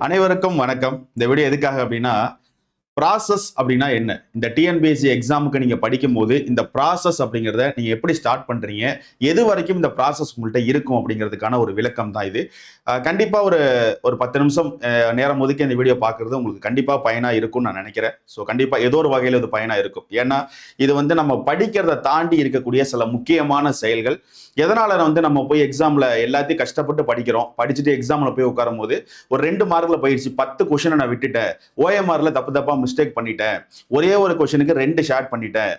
அனைவருக்கும் வணக்கம். இந்த வீடியோ எதுக்காக அப்படின்னா, ப்ராசஸ் அப்படின்னா என்ன? இந்த டிஎன்பிஎஸ்சி எக்ஸாமுக்கு நீங்க படிக்கும்போது இந்த ப்ராசஸ் அப்படிங்கிறத நீங்க எப்படி ஸ்டார்ட் பண்றீங்க? எது வரைக்கும் இந்த ப்ராசஸ் உங்கள்ட்ட இருக்கும் அப்படிங்கிறதுக்கான ஒரு விளக்கம் தான் இது. கண்டிப்பா ஒரு ஒரு 10 நிமிஷம் நேரம் ஒதுக்கி இந்த வீடியோ பார்க்குறது உங்களுக்கு கண்டிப்பா பயனா இருக்கும்னு நான் நினைக்கிறேன். ஸோ கண்டிப்பா ஏதோ ஒரு வகையில இது பயனா இருக்கும். ஏன்னா இது நம்ம படிக்கிறத தாண்டி இருக்கக்கூடிய சில முக்கியமான செயல்கள். எதனால நம்ம போய் எக்ஸாம்ல எல்லாத்தையும் கஷ்டப்பட்டு படிக்கிறோம். படிச்சுட்டு எக்ஸாம்ல போய் உட்காரும் போது ஒரு 2 மார்க்ல போயிடுச்சு, 10 கொஸ்டினை நான் விட்டுட்டேன், ஓஎம்ஆர்ல தப்பா மிஸ்டேக் பண்ணிட்டேன், ஒரே ஒரு கொஸ்டினுக்கு 2 ஷேர் பண்ணிட்டேன்,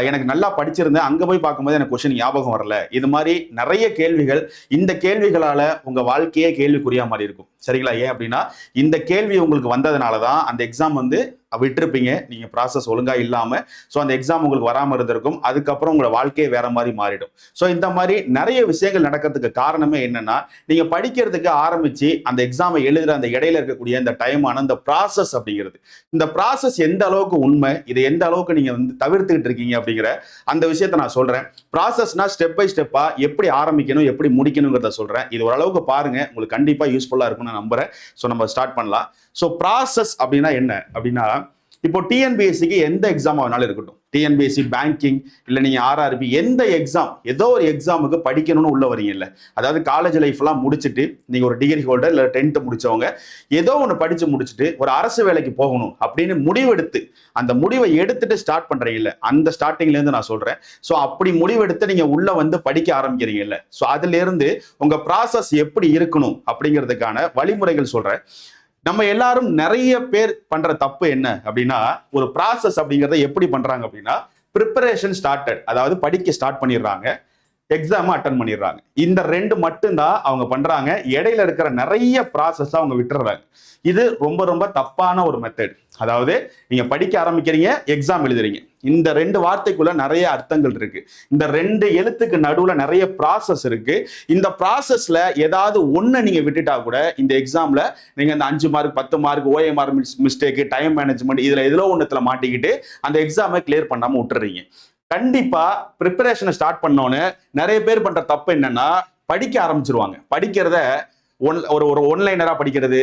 எனக்கு நல்லா படிச்சிருந்தேன், அங்க போய் பார்க்கும்போது எனக்கு கொஸ்டின் ஞாபகம் வரல. இது மாதிரி நிறைய கேள்விகள். இந்த கேள்விகளால உங்க வாழ்க்கையே கேள்விக்குறியா மாதிரி இருக்கும். சரிங்களா? ஏன் அப்படின்னா இந்த கேள்வி உங்களுக்கு வந்ததுனாலதான் அந்த எக்ஸாம் விட்டுருப்பீங்க. நீங்க ப்ராசஸ் ஒழுங்கா இல்லாம. ஸோ அந்த எக்ஸாம் உங்களுக்கு வராம இருந்திருக்கும். அதுக்கப்புறம் உங்களோட வாழ்க்கையே வேற மாதிரி மாறிடும். ஸோ இந்த மாதிரி நிறைய விஷயங்கள் நடக்கிறதுக்கு காரணமே என்னன்னா, நீங்க படிக்கிறதுக்கு ஆரம்பிச்சு அந்த எக்ஸாமை எழுதுற அந்த இடையில இருக்கக்கூடிய இந்த டைமான இந்த ப்ராசஸ் அப்படிங்கிறது. இந்த ப்ராசஸ் எந்த அளவுக்கு உண்மை, இதை எந்த அளவுக்கு நீங்க தவிர்த்துக்கிட்டு இருக்கீங்க அப்படிங்கிற அந்த விஷயத்த நான் சொல்றேன். ப்ராசஸ்னா ஸ்டெப் பை ஸ்டெப்பா எப்படி ஆரம்பிக்கணும், எப்படி முடிக்கணுங்கிறத சொல்றேன். இது ஓரளவுக்கு பாருங்க, உங்களுக்கு கண்டிப்பா யூஸ்ஃபுல்லா இருக்கும்னு நான் நம்புறேன். ஸோ நம்ம ஸ்டார்ட் பண்ணலாம். ஸோ ப்ராசஸ் அப்படின்னா என்ன அப்படின்னா, இப்போ டிஎன்பிஎஸ்சிக்கு எந்த எக்ஸாம் வேணாலும் இருக்கட்டும், டிஎன்பிஎஸ்சி, பேங்கிங், இல்லை நீங்க ஆர்ஆர்பி, எந்த எக்ஸாம், ஏதோ ஒரு எக்ஸாமுக்கு படிக்கணும்னு உள்ள வரீங்க இல்ல, அதாவது காலேஜ் லைஃப்லாம் முடிச்சுட்டு நீங்க ஒரு டிகிரி ஹோல்டர் இல்லை 10th முடிச்சவங்க ஏதோ ஒன்று படிச்சு முடிச்சுட்டு ஒரு அரசு வேலைக்கு போகணும் அப்படின்னு முடிவெடுத்து அந்த முடிவை எடுத்துட்டு ஸ்டார்ட் பண்றீங்கல்ல, அந்த ஸ்டார்டிங்ல இருந்து நான் சொல்றேன். ஸோ அப்படி முடிவெடுத்து நீங்க உள்ள படிக்க ஆரம்பிக்கிறீங்க இல்ல, ஸோ அதுல இருந்து உங்க ப்ராசஸ் எப்படி இருக்கணும் அப்படிங்கிறதுக்கான வழிமுறைகள் சொல்றேன். நம்ம எல்லாரும் நிறைய பேர் பண்ற தப்பு என்ன அப்படின்னா, ஒரு ப்ராசஸ் அப்படிங்கிறத எப்படி பண்றாங்க அப்படின்னா, ப்ரிப்பரேஷன் ஸ்டார்டட், அதாவது படிக்க ஸ்டார்ட் பண்ணிடுறாங்க, எக்ஸாம் அட்டன் பண்ணிடுறாங்க. இந்த 2 மட்டும்தான் அவங்க பண்றாங்க. இடையில இருக்கிற நிறைய ப்ராசஸ் அவங்க விட்டுறாங்க. இது ரொம்ப ரொம்ப தப்பான ஒரு மெத்தட். அதாவது நீங்க படிக்க ஆரம்பிக்கிறீங்க, எக்ஸாம் எழுதுறீங்க, இந்த 2 வார்த்தைக்குள்ள நிறைய அர்த்தங்கள் இருக்கு. இந்த 2 எழுத்துக்கு நடுவுல நிறைய ப்ராசஸ் இருக்கு. இந்த ப்ராசஸ்ல ஏதாவது ஒண்ணு நீங்க விட்டுட்டா கூட இந்த எக்ஸாம்ல நீங்க இந்த 5 mark 10 mark OMR mistake, time management, இதுல ஒண்ணுத்துல மாட்டிக்கிட்டு அந்த எக்ஸாமை கிளியர் பண்ணாம விட்டுறீங்க. கண்டிப்பா ப்ரிப்பரேஷனை ஸ்டார்ட் பண்ணோன்னு நிறைய பேர் பண்ற தப்பு என்னன்னா, படிக்க ஆரம்பிச்சிருவாங்க. படிக்கிறத ஒரு ஒன்லைனரா படிக்கிறது,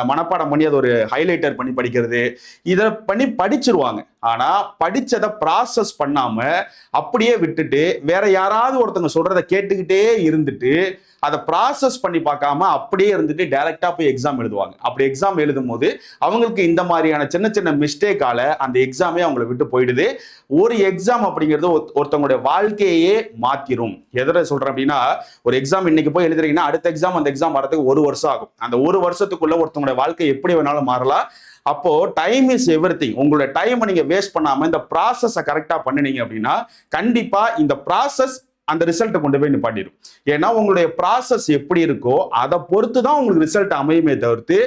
மனப்பாடம் பண்ணி அதை ஒரு ஹைலைட்டர் பண்ணி படிக்கிறது, இதை பண்ணி படிச்சிருவாங்க. ஆனா படிச்சதை ப்ராசஸ் பண்ணாம அப்படியே விட்டுட்டு வேற யாராவது ஒருத்தவங்க சொல்றதை கேட்டுக்கிட்டே இருந்துட்டு அதை ப்ராசஸ் பண்ணி பார்க்காம அப்படியே இருந்துட்டு டைரக்டா போய் எக்ஸாம் எழுதுவாங்க. அப்படி எக்ஸாம் எழுதும் போது அவங்களுக்கு இந்த மாதிரியான சின்ன சின்ன மிஸ்டேக்கால அந்த எக்ஸாமே அவங்களை விட்டு போயிடுது. ஒரு எக்ஸாம் அப்படிங்கிறது ஒருத்தவங்களுடைய வாழ்க்கையே மாத்திரும். எதிர சொல்றேன் அப்படின்னா, ஒரு எக்ஸாம் இன்னைக்கு போய் எழுதுறீங்கன்னா அடுத்த எக்ஸாம் அந்த எக்ஸாம் வரதுக்கு 1 வருஷம் ஆகும். அந்த 1 வருஷத்துக்குள்ள ஒருத்தவங்களுடைய வாழ்க்கை எப்படி வேணாலும் மாறலாம். அப்போ டைம் இஸ் எவ்ரிதிங். உங்களோட டைமை நீங்க வேஸ்ட் பண்ணாம இந்த ப்ராசஸை கரெக்டா பண்ணினீங்க அப்படின்னா கண்டிப்பா இந்த ப்ராசஸ் அந்த ரிசல்ட்டை கொண்டு போய் நிப்பாட்டிடும். ஏன்னா உங்களுடைய ப்ராசஸ் எப்படி இருக்கோ அதை பொறுத்து தான் உங்களுக்கு ரிசல்ட் அமையுமே தவிர்த்து,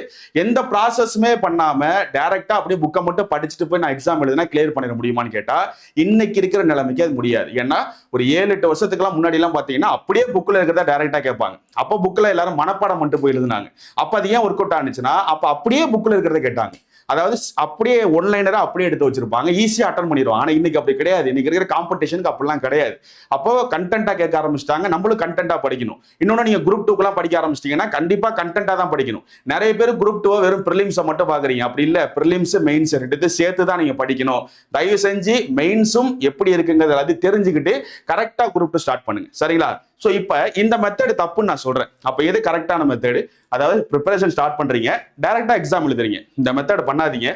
எந்த ப்ராசஸுமே பண்ணாம டைரக்டா அப்படியே புக்கை மட்டும் படிச்சுட்டு போய் நான் எக்ஸாம் எழுதுனா கிளியர் பண்ணிட முடியுமான்னு கேட்டா இன்னைக்கு இருக்கிற நிலைமைக்கு அது முடியாது. ஏன்னா ஒரு 7-8 வருஷத்துக்குலாம் முன்னாடி எல்லாம் பாத்தீங்கன்னா அப்படியே புக்ல இருக்கிறதா டைரக்டா கேட்பாங்க. அப்போ புக்ல எல்லாரும் மனப்பாடம் மட்டும் போய் எழுதுனாங்க. அப்ப அது ஏன் ஒர்க் அவுட் ஆனிச்சுன்னா, அப்ப அப்படியே புக்ல இருக்கிறத கேட்டாங்க. அதாவது அப்படியே ஒன்லைனரா அப்படியே எடுத்து வச்சிருப்பாங்க, ஈஸியா அட்டன் பண்ணிடுவாங்க. ஆனா இன்னைக்கு அப்படி கிடையாது. இன்னைக்கு இருக்கிற காம்படிஷனுக்கு அப்படிலாம் கிடையாது. அப்போ கண்டென்ட்டா கேட்க ஆரம்பிச்சிட்டாங்க, நம்மளும் கண்டென்ட்டா படிக்கணும். இன்னொன்னு, நீங்க குரூப் 2க்குலாம் படிக்க ஆரம்பிச்சிட்டீங்கன்னா கண்டிப்பா கண்டென்ட்டா தான் படிக்கணும். நிறைய பேர் குரூப் 2 வெறும் ப்ரிலிம்ஸை மட்டும் பாக்குறீங்க. அப்படி இல்ல, ப்ரிலிம்ஸ் மெயின்ஸ் ரெண்டு சேர்த்து தான் நீங்க படிக்கணும். தயவு செஞ்சு மெயின்ஸும் எப்படி இருக்குங்கிறது எல்லாத்தையும் தெரிஞ்சுக்கிட்டு கரெக்டா குரூப் 2 ஸ்டார்ட் பண்ணுங்க. சரிங்களா? ஸோ இப்போ இந்த மெத்தட் தப்புன்னு நான் சொல்றேன். அப்போ எது கரெக்டான மெத்தடு? அதாவது ப்ரிப்பரேஷன் ஸ்டார்ட் பண்றீங்க, டைரக்டா எக்ஸாம் எழுதுறீங்க, இந்த மெத்தட் பண்ணாதீங்க.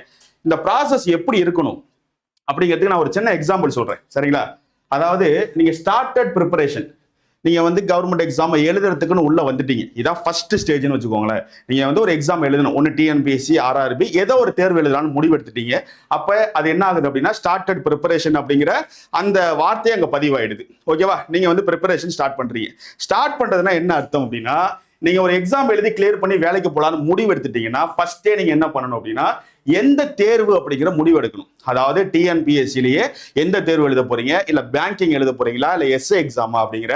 இந்த ப்ராசஸ் எப்படி இருக்கணும் அப்படிங்கிறதுக்கு நான் ஒரு சின்ன எக்ஸாம்பிள் சொல்றேன். சரிங்களா? அதாவது நீங்க ஸ்டார்டட் ப்ரிப்பரேஷன், நீங்க கவர்மெண்ட் எக்ஸாம் எழுதுறதுக்குன்னு உள்ள வந்துட்டீங்க. இதான் ஃபர்ஸ்ட் ஸ்டேஜ்னு வச்சுக்கோங்களேன். நீங்க ஒரு எக்ஸாம் எழுதணும், ஒன்னு டிஎன்பிஎஸ்சி, ஆர்ஆர்பி, ஏதோ ஒரு தேர்வு எழுதலாம்னு முடிவெடுத்துட்டீங்க. அப்ப அது என்ன ஆகுது அப்படின்னா, ஸ்டார்டட் ப்ரிப்பரேஷன் அப்படிங்கிற அந்த வார்த்தை அங்க பதிவாயிடுது. ஓகேவா? நீங்க ப்ரிப்பரேஷன் ஸ்டார்ட் பண்றீங்க. ஸ்டார்ட் பண்றதுன்னா என்ன அர்த்தம் அப்படின்னா, நீங்க ஒரு எக்ஸாம் எழுதி கிளியர் பண்ணி வேலைக்கு போலான்னு முடிவு எடுத்துட்டீங்கன்னா ஃபர்ஸ்டே நீங்க என்ன பண்ணணும் அப்படின்னா, எந்த தேர்வு அப்படிங்கிற முடிவு எடுக்கணும். அதாவது டிஎன்பிஎஸ்சிலேயே எந்த தேர்வு எழுத போறீங்க, இல்ல பேங்கிங் எழுத போறீங்களா, இல்ல எஸ்ஏ எக்ஸாமா அப்படிங்கிற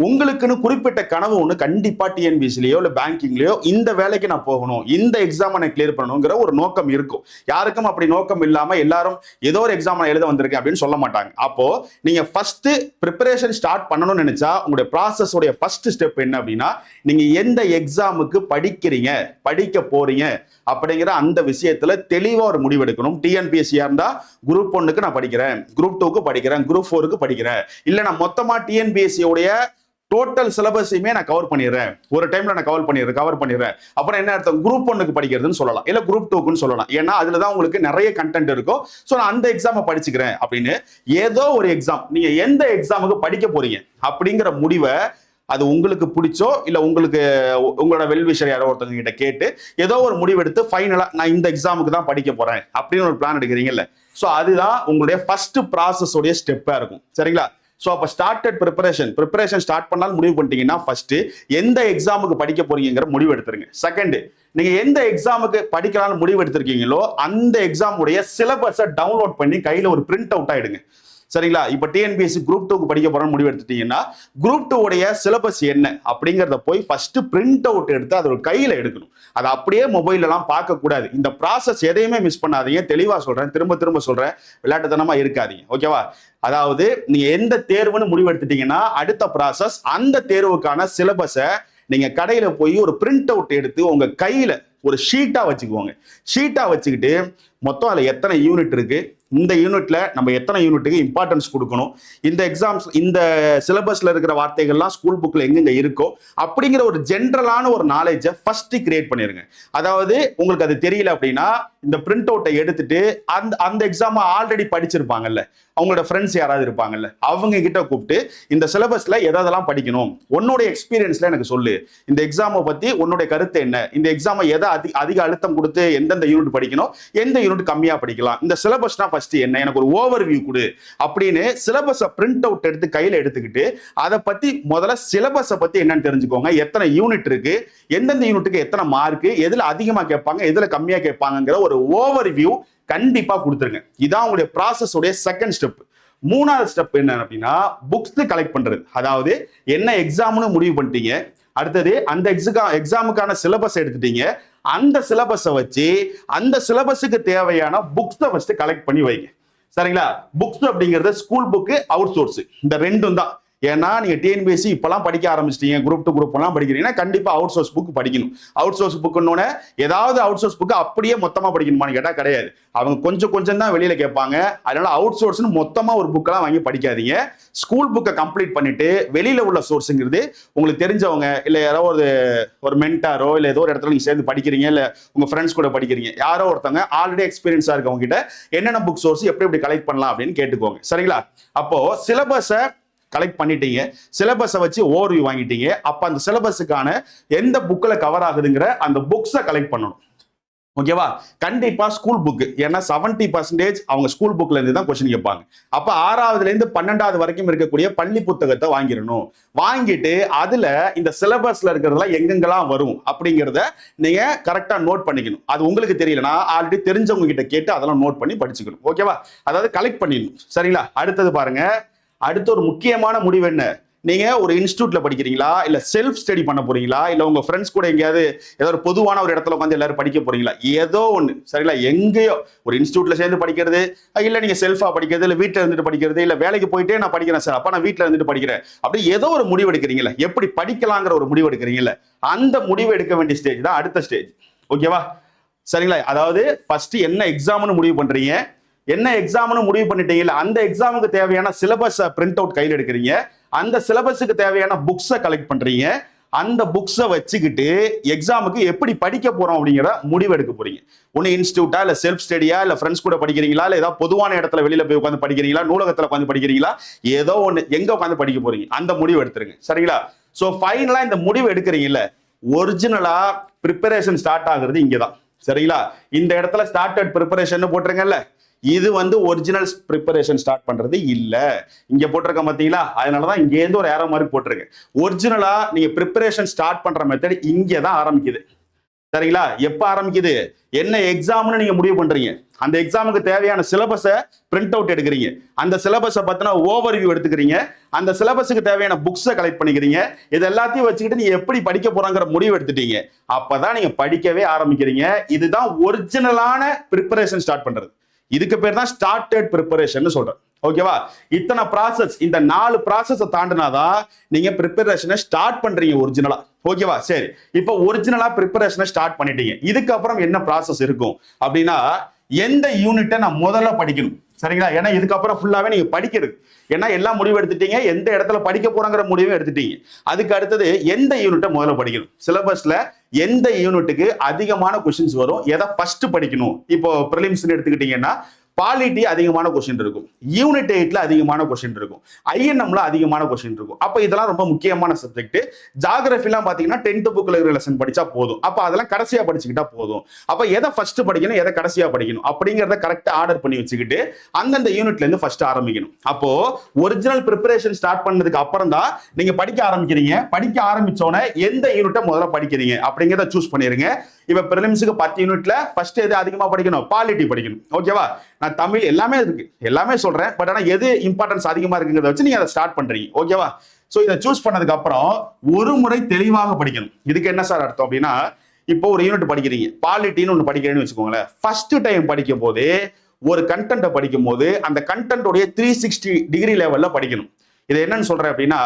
உங்களுக்குன்னு குறிப்பிட்ட கனவு ஒன்று கண்டிப்பா டிஎன்பிஎஸ்சிலையோ இல்ல பேங்கிங்லயோ இந்த வேலைக்கு நான் போகணும், இந்த எக்ஸாமை நான் கிளியர் பண்ணணுங்கிற ஒரு நோக்கம் இருக்கும். யாருக்கும் அப்படி நோக்கம் இல்லாம எல்லாரும் ஏதோ ஒரு எக்ஸாம் நான் எழுத வந்திருக்கேன் அப்படின்னு சொல்ல மாட்டாங்க. அப்போ நீங்க ஃபர்ஸ்ட் ப்ரிப்பரேஷன் ஸ்டார்ட் பண்ணணும்னு நினைச்சா உங்களுடைய ப்ராசஸ் உடைய ஃபர்ஸ்ட் ஸ்டெப் என்ன அப்படின்னா, நீங்க எந்த எக்ஸாமுக்கு படிக்கிறீங்க, படிக்க போறீங்க அப்படிங்கிற அந்த விஷயத்துல தெளிவா ஒரு முடிவு எடுக்கணும். டிஎன்பிஎஸ்சியா இருந்தா குரூப் 1க்கு நான் படிக்கிறேன், குரூப் 2க்கு படிக்கிறேன், குரூப் 4க்கு படிக்கிறேன், இல்ல நான் மொத்தமா டிஎன்பிஎஸ்சி உடைய டோட்டல் சிலபஸையுமே நான் கவர் பண்ணிடுறேன், ஒரு டைம்ல நான் கவர் பண்ணிடுறேன். அப்புறம் என்ன அர்த்தம், குரூப் 1க்கு படிக்கிறதுன்னு சொல்லலாம், இல்ல குரூப் 2க்குன்னு சொல்லலாம். ஏன்னா அதுலதான் உங்களுக்கு நிறைய கண்டென்ட் இருக்கும். ஸோ நான் அந்த எக்ஸாமை படிச்சுக்கிறேன் அப்படின்னு ஏதோ ஒரு எக்ஸாம், நீங்க எந்த எக்ஸாமுக்கு படிக்க போறீங்க அப்படிங்கிற முடிவை அது உங்களுக்கு பிடிச்சோ இல்ல உங்களுக்கு உங்களோட வெல்விஷர் யாரோ ஒருத்தவங்க கிட்ட கேட்டு ஏதோ ஒரு முடிவு எடுத்து ஃபைனலா நான் இந்த எக்ஸாமுக்கு தான் படிக்க போறேன் அப்படின்னு ஒரு பிளான் எடுக்கிறீங்கல்ல. ஸோ அதுதான் உங்களுடைய ஃபர்ஸ்ட் ப்ராசஸ் உடைய ஸ்டெப்பா இருக்கும். சரிங்களா? ஸோ அப்போ ஸ்டார்டட் ப்ரிப்பரேஷன் ஸ்டார்ட் பண்ணாலும் முடிவு பண்ணிட்டீங்கன்னா ஃபர்ஸ்ட் எந்த எக்ஸாமுக்கு படிக்க போறீங்கிற முடிவு எடுத்துருங்க. செகண்ட், நீங்க எந்த எக்ஸாமுக்கு படிக்கலாம்னு முடிவு எடுத்திருக்கீங்களோ அந்த எக்ஸாம் உடைய சிலபஸை டவுன்லோட் பண்ணி கையில ஒரு பிரிண்ட் அவுட் ஆயிடுங்க. சரிங்களா? இப்ப டிஎன்பிஎஸ்சி குரூப் 2க்கு படிக்க போறோம்னு முடிவு எடுத்துட்டீங்கன்னா குரூப் 2 உடைய சிலபஸ் என்ன அப்படிங்கறத போய் ஃபர்ஸ்ட் பிரிண்ட் அவுட் எடுத்து அதை ஒரு கையில எடுக்கணும். அதை அப்படியே மொபைல் எல்லாம் பார்க்க கூடாது. இந்த ப்ராசஸ் எதையுமே மிஸ் பண்ணாதீங்க. தெளிவா சொல்றேன், திரும்ப சொல்றேன், விளையாட்டுத்தனமா இருக்காதீங்க. ஓகேவா? அதாவது நீங்க எந்த தேர்வுன்னு முடிவு எடுத்துட்டீங்கன்னா அடுத்த ப்ராசஸ் அந்த தேர்வுக்கான சிலபஸை நீங்க கடையில போய் ஒரு பிரிண்ட் அவுட் எடுத்து உங்க கையில ஒரு ஷீட்டா வச்சுக்குவோங்க. ஷீட்டா வச்சுக்கிட்டு மொத்தம் அதுல எத்தனை யூனிட் இருக்கு, இந்த யூனிட்ல நம்ம எத்தனை யூனிட்டுக்கு இம்பார்ட்டன்ஸ் கொடுக்கணும், இந்த எக்ஸாம்ஸ் இந்த சிலபஸ்ல இருக்கிற வார்த்தைகள்லாம் ஸ்கூல் புக்ல எங்கெங்க இருக்கோ அப்படிங்கிற ஒரு ஜென்ரலான ஒரு நாலேஜை ஃபர்ஸ்ட் கிரியேட் பண்ணிருங்க. அதாவது உங்களுக்கு அது தெரியல அப்படின்னா இந்த பிரிண்ட் அவுட்டை எடுத்துட்டு அந்த எக்ஸாம் ஆல்ரெடி படிச்சிருப்பாங்கல்ல, அவங்களோட ஃப்ரெண்ட்ஸ் யாராவது இருப்பாங்கல்ல, அவங்க கிட்ட கூப்பிட்டு இந்த சிலபஸ்ல எதெல்லாம் படிக்கணும், உன்னோட எக்ஸ்பீரியன்ஸ்ல எனக்கு சொல்லு, இந்த எக்ஸாமை பத்தி உன்னுடைய கருத்து என்ன, இந்த எக்ஸாமை எதை அதிக அழுத்தம் கொடுத்து எந்தெந்த யூனிட் படிக்கணும், எந்த யூனிட் கம்மியா படிக்கலாம், இந்த சிலபஸ்னா ஃபர்ஸ்ட் என்ன, எனக்கு ஒரு ஓவர் வியூ கொடு அப்படின்னு சிலபஸை பிரிண்ட் அவுட் எடுத்து கையில எடுத்துக்கிட்டு அதை பத்தி முதல்ல சிலபஸை பத்தி என்னன்னு தெரிஞ்சுக்கோங்க. எத்தனை யூனிட் இருக்கு, எந்தெந்த யூனிட்டுக்கு எத்தனை மார்க், எதுல அதிகமா கேட்பாங்க, எதுல கம்மியா கேட்பாங்கிற ஒரு ஓவர் வியூ கண்டிப்பா கொடுத்துருங்க. இதான் உங்களுடைய ப்ராசஸ் உடைய செகண்ட் ஸ்டெப். மூணாவது ஸ்டெப் என்ன அப்படின்னா புக்ஸ் கலெக்ட் பண்றது. அதாவது என்ன எக்ஸாம்னு முடிவு பண்ணிட்டீங்க, அடுத்தது அந்த எக்ஸாமுக்கான சிலபஸ் எடுத்துட்டீங்க, அந்த சிலபஸை வச்சு அந்த சிலபஸுக்கு தேவையான புக்ஸை ஃபர்ஸ்ட் கலெக்ட் பண்ணி வைங்க. சரிங்களா? புக்ஸ் அப்படிங்கிறது ஸ்கூல் புக்கு, அவுட் சோர்ஸ், இந்த ரெண்டும் தான். ஏன்னா நீங்க டிஎன்பிஎஸ்சி இப்பெல்லாம் படிக்க ஆரம்பிச்சிட்டீங்க, குரூப் 2 குரூப் எல்லாம் படிக்கிறீங்கன்னா கண்டிப்பா அவுட் சோர்ஸ் புக் படிக்கணும். அவுட் சோர்ஸ் புக்குன்னு ஏதாவது அவுட் சோர்ஸ் புக்கு அப்படியே மொத்தமா படிக்கணுமான்னு கேட்டா கிடையாது. அவங்க கொஞ்சம் தான் வெளியில கேட்பாங்க. அதனால அவுட் சோர்ஸ்னு மொத்தமா ஒரு புக்கெல்லாம் வாங்கி படிக்காதீங்க. ஸ்கூல் புக்கை கம்ப்ளீட் பண்ணிட்டு வெளியில உள்ள சோர்ஸுங்கிறது உங்களுக்கு தெரிஞ்சவங்க இல்ல யாரோ ஒரு மென்டாரோ இல்ல ஏதோ ஒரு இடத்துல நீங்க சேர்ந்து படிக்கிறீங்க, இல்ல உங்க ஃப்ரெண்ட்ஸ் கூட படிக்கிறீங்க, யாரோ ஒருத்தவங்க ஆல்ரெடி எக்ஸ்பீரியன்ஸா இருக்கவங்க கிட்ட என்னென்ன புக் சோர்ஸ் எப்படி கலெக்ட் பண்ணலாம் அப்படின்னு கேட்டுக்கோங்க. சரிங்களா? அப்போ சிலபஸை கலெக்ட் பண்ணிட்டீங்க, சிலபஸை வச்சு ஓவர்வியூ வாங்கிட்டீங்க. அப்ப அந்த சிலபஸுக்கான எந்த புக்ல கவர் ஆகுதுங்கிற அந்த புக்ஸை கலெக்ட் பண்ணணும். ஓகேவா? கண்டிப்பா ஸ்கூல் புக், ஏன்னா 70% அவங்க ஸ்கூல் புக்ல இருந்து தான் கொஸ்டின் கேட்பாங்க. அப்ப 6வதுல இருந்து 12வது வரைக்கும் இருக்கக்கூடிய பள்ளி புத்தகத்தை வாங்கிடணும். வாங்கிட்டு அதுல இந்த சிலபஸ்ல இருக்கிறதெல்லாம் எங்கெங்கெல்லாம் வரும் அப்படிங்கிறத நீங்க கரெக்டா நோட் பண்ணிக்கணும். அது உங்களுக்கு தெரியலனா ஆல்ரெடி தெரிஞ்சவங்க கிட்ட கேட்டு அதெல்லாம் நோட் பண்ணி படிச்சுக்கணும். ஓகேவா? அதாவது கலெக்ட் பண்ணிடணும். சரிங்களா? அடுத்தது பாருங்க, அடுத்த ஒரு முக்கியமான முடிவு என்ன, நீங்க ஒரு இன்ஸ்டியூட்ல படிக்கிறீங்களா, இல்ல செல்ஃப் ஸ்டடி பண்ண போறீங்களா, இல்ல உங்க ஃப்ரெண்ட்ஸ் கூட எங்கேயாவது ஏதோ ஒரு பொதுவான ஒரு இடத்துல உட்காந்து எல்லாரும் படிக்க போறீங்களா, ஏதோ ஒண்ணு. சரிங்களா? எங்கேயோ ஒரு இன்ஸ்டியூட்ல சேர்ந்து படிக்கிறது, இல்ல நீங்க செல்ஃபா படிக்கிறது, இல்ல வீட்டுல இருந்துட்டு படிக்கிறது, இல்ல வேலைக்கு போயிட்டே நான் படிக்கிறேன் சார், அப்ப நான் வீட்டுல இருந்துட்டு படிக்கிறேன், அப்படி ஏதோ ஒரு முடிவு எடுக்கிறீங்களா, எப்படி படிக்கலாங்கிற ஒரு முடிவு எடுக்கிறீங்களா, அந்த முடிவு எடுக்க வேண்டிய ஸ்டேஜ் தான் அடுத்த ஸ்டேஜ். ஓகேவா? சரிங்களா? அதாவது ஃபர்ஸ்ட் என்ன எக்ஸாம்னு முடிவு பண்றீங்க, என்ன எக்ஸாம்னு முடிவு பண்ணிட்டீங்கல்ல, அந்த எக்ஸாமுக்கு தேவையான சிலபஸை பிரிண்ட் அவுட் கையில் எடுக்கிறீங்க, அந்த சிலபஸுக்கு தேவையான புக்ஸை கலெக்ட் பண்றீங்க, அந்த புக்ஸை வச்சுக்கிட்டு எக்ஸாமுக்கு எப்படி படிக்க போறோம் அப்படிங்கிற முடிவு எடுக்க போறீங்க. ஒன்னு இன்ஸ்டியூட்டா, இல்ல செல்ஃப் ஸ்டடியா, இல்ல ஃப்ரெண்ட்ஸ் கூட படிக்கிறீங்களா, இல்ல ஏதாவது பொதுவான இடத்துல வெளியில போய் உட்காந்து படிக்கிறீங்களா, நூலகத்துல உட்காந்து படிக்கிறீங்களா, ஏதோ ஒண்ணு எங்க உட்காந்து படிக்க போறீங்க அந்த முடிவு எடுத்துருங்க. சரிங்களா? சோ ஃபைனலா இந்த முடிவு எடுக்கிறீங்கல்ல, ஒரிஜினலா ப்ரிப்பரேஷன் ஸ்டார்ட் ஆகுறது இங்கதான். சரிங்களா? இந்த இடத்துல ஸ்டார்டட் ப்ரிப்பரேஷன் போட்டுருங்கல்ல, இது ஒரிஜினல் ப்ரிப்பரேஷன் ஸ்டார்ட் பண்றது இல்ல. இங்க போட்டிருக்க பாத்தீங்களா, அதனாலதான் இங்க இருந்து ஒரு ஏரோ மாதிரி போட்டிருக்கு. ஒரிஜினலா நீங்க ப்ரிப்பரேஷன் ஸ்டார்ட் பண்ற மெத்தட் இங்க தான் ஆரம்பிக்குது. சரிங்களா? எப்ப ஆரம்பிக்குது, என்ன எக்ஸாம்னு நீங்க முடிவு பண்றீங்க, அந்த எக்ஸாமுக்கு தேவையான சிலபஸை பிரிண்ட் அவுட் எடுக்கிறீங்க, அந்த சிலபஸை பத்தின ஓவர்வியூ எடுத்துக்கிறீங்க, அந்த சிலபஸுக்கு தேவையான புக்ஸை கலெக்ட் பண்ணிக்கிறீங்க, இது எல்லாத்தையும் வச்சுக்கிட்டு நீங்க எப்படி படிக்க போறாங்கிற முடிவு எடுத்துட்டீங்க. அப்பதான் நீங்க படிக்கவே ஆரம்பிக்கிறீங்க. இதுதான் ஒரிஜினலான ப்ரிப்பரேஷன் ஸ்டார்ட் பண்றது. இதுக்கு பேர் தான் ஸ்டார்டட் ப்ரிப்பரேஷன் சொல்றேன். ஓகேவா? இத்தனை ப்ராசஸ், இந்த 4 ப்ராசஸ் தாண்டினாதான் நீங்க ப்ரிப்பரேஷனை ஸ்டார்ட் பண்றீங்க ஒரிஜினலா. ஓகேவா? சரி, இப்போ ஒரிஜினலா ப்ரிப்பரேஷனை ஸ்டார்ட் பண்ணிட்டீங்க. இதுக்கப்புறம் என்ன ப்ராசஸ் இருக்கும் அப்படின்னா, எந்த யூனிட்டை நான் முதல்ல படிக்கணும், சரிங்களா? ஏன்னா இதுக்கப்புறம் ஃபுல்லாவே நீங்க படிக்கிறது, ஏன்னா எல்லாம் முடிவு எடுத்துட்டீங்க, எந்த இடத்துல படிக்க போறாங்கிற முடிவும் எடுத்துட்டீங்க. அதுக்கு அடுத்தது எந்த யூனிட்டை முதல்ல படிக்கணும், சிலபஸ்ல எந்த யூனிட்டுக்கு அதிகமான கொஸ்டின்ஸ் வரும், எதை ஃபர்ஸ்ட் படிக்கணும். இப்போ ப்ரிலிம்ஸ் எடுத்துக்கிட்டீங்கன்னா பாலிட்டி அதிகமான கொஸ்டின் இருக்கும், யூனிட் 8ல அதிகமான கொஸ்டின் இருக்கும், ஐஎன்எம்ல அதிகமான கொஸ்டின் இருக்கும். அப்ப இதெல்லாம் ரொம்ப முக்கியமான சப்ஜெக்ட். ஜியோகிராஃபிலாம் பாத்தீங்கன்னா 10th புக்ல இருக்கிற லெசன் படிச்சா போதும். அப்ப அதெல்லாம் கடைசியா படிச்சுக்கிட்டா போதும். அப்ப எதை ஃபர்ஸ்ட் படிக்கணும், எதை கடைசியா படிக்கணும் அப்படிங்கறத கரெக்டா ஆர்டர் பண்ணி வச்சுக்கிட்டு அந்தந்த யூனிட்ல இருந்து ஃபர்ஸ்ட் ஆரம்பிக்கணும். அப்போ ஒரிஜினல் ப்ரிப்பரேஷன் ஸ்டார்ட் பண்ணதுக்கு அப்புறம் தான் நீங்க படிக்க ஆரம்பிக்கிறீங்க. படிக்க ஆரம்பிச்சோன்னே எந்த யூனிட்டை முதல்ல படிக்கிறீங்க அப்படிங்கிறத சூஸ் பண்ணிருங்க. இப்ப பிரிலிம்ஸ்க்கு 10 யூனிட்ல ஃபர்ஸ்ட் எது அதிகமா படிக்கணும், பாலிட்டி படிக்கணும். ஓகேவா? நான் தமிழ் எல்லாமே இருக்கு, எல்லாமே சொல்றேன், பட் ஆனா எது இம்பார்ட்டன்ஸ் அதிகமா இருக்குங்கிறத வச்சு நீங்க அதை ஸ்டார்ட் பண்றீங்க. ஓகேவா? சோ இதை சூஸ் பண்ணதுக்கு அப்புறம் ஒரு முறை தெளிவாக படிக்கணும். இதுக்கு என்ன சார் அர்த்தம் அப்படின்னா, இப்போ ஒரு யூனிட் படிக்கிறீங்க, பாலிட்டின்னு ஒன்று படிக்கிறேன்னு வச்சுக்கோங்களேன். ஃபர்ஸ்ட் டைம் படிக்கும் போது ஒரு கண்டென்ட்டை படிக்கும் போது அந்த கண்டென்ட்டோடைய 360 டிகிரி லெவல்ல படிக்கணும். இது என்னன்னு சொல்றேன் அப்படின்னா,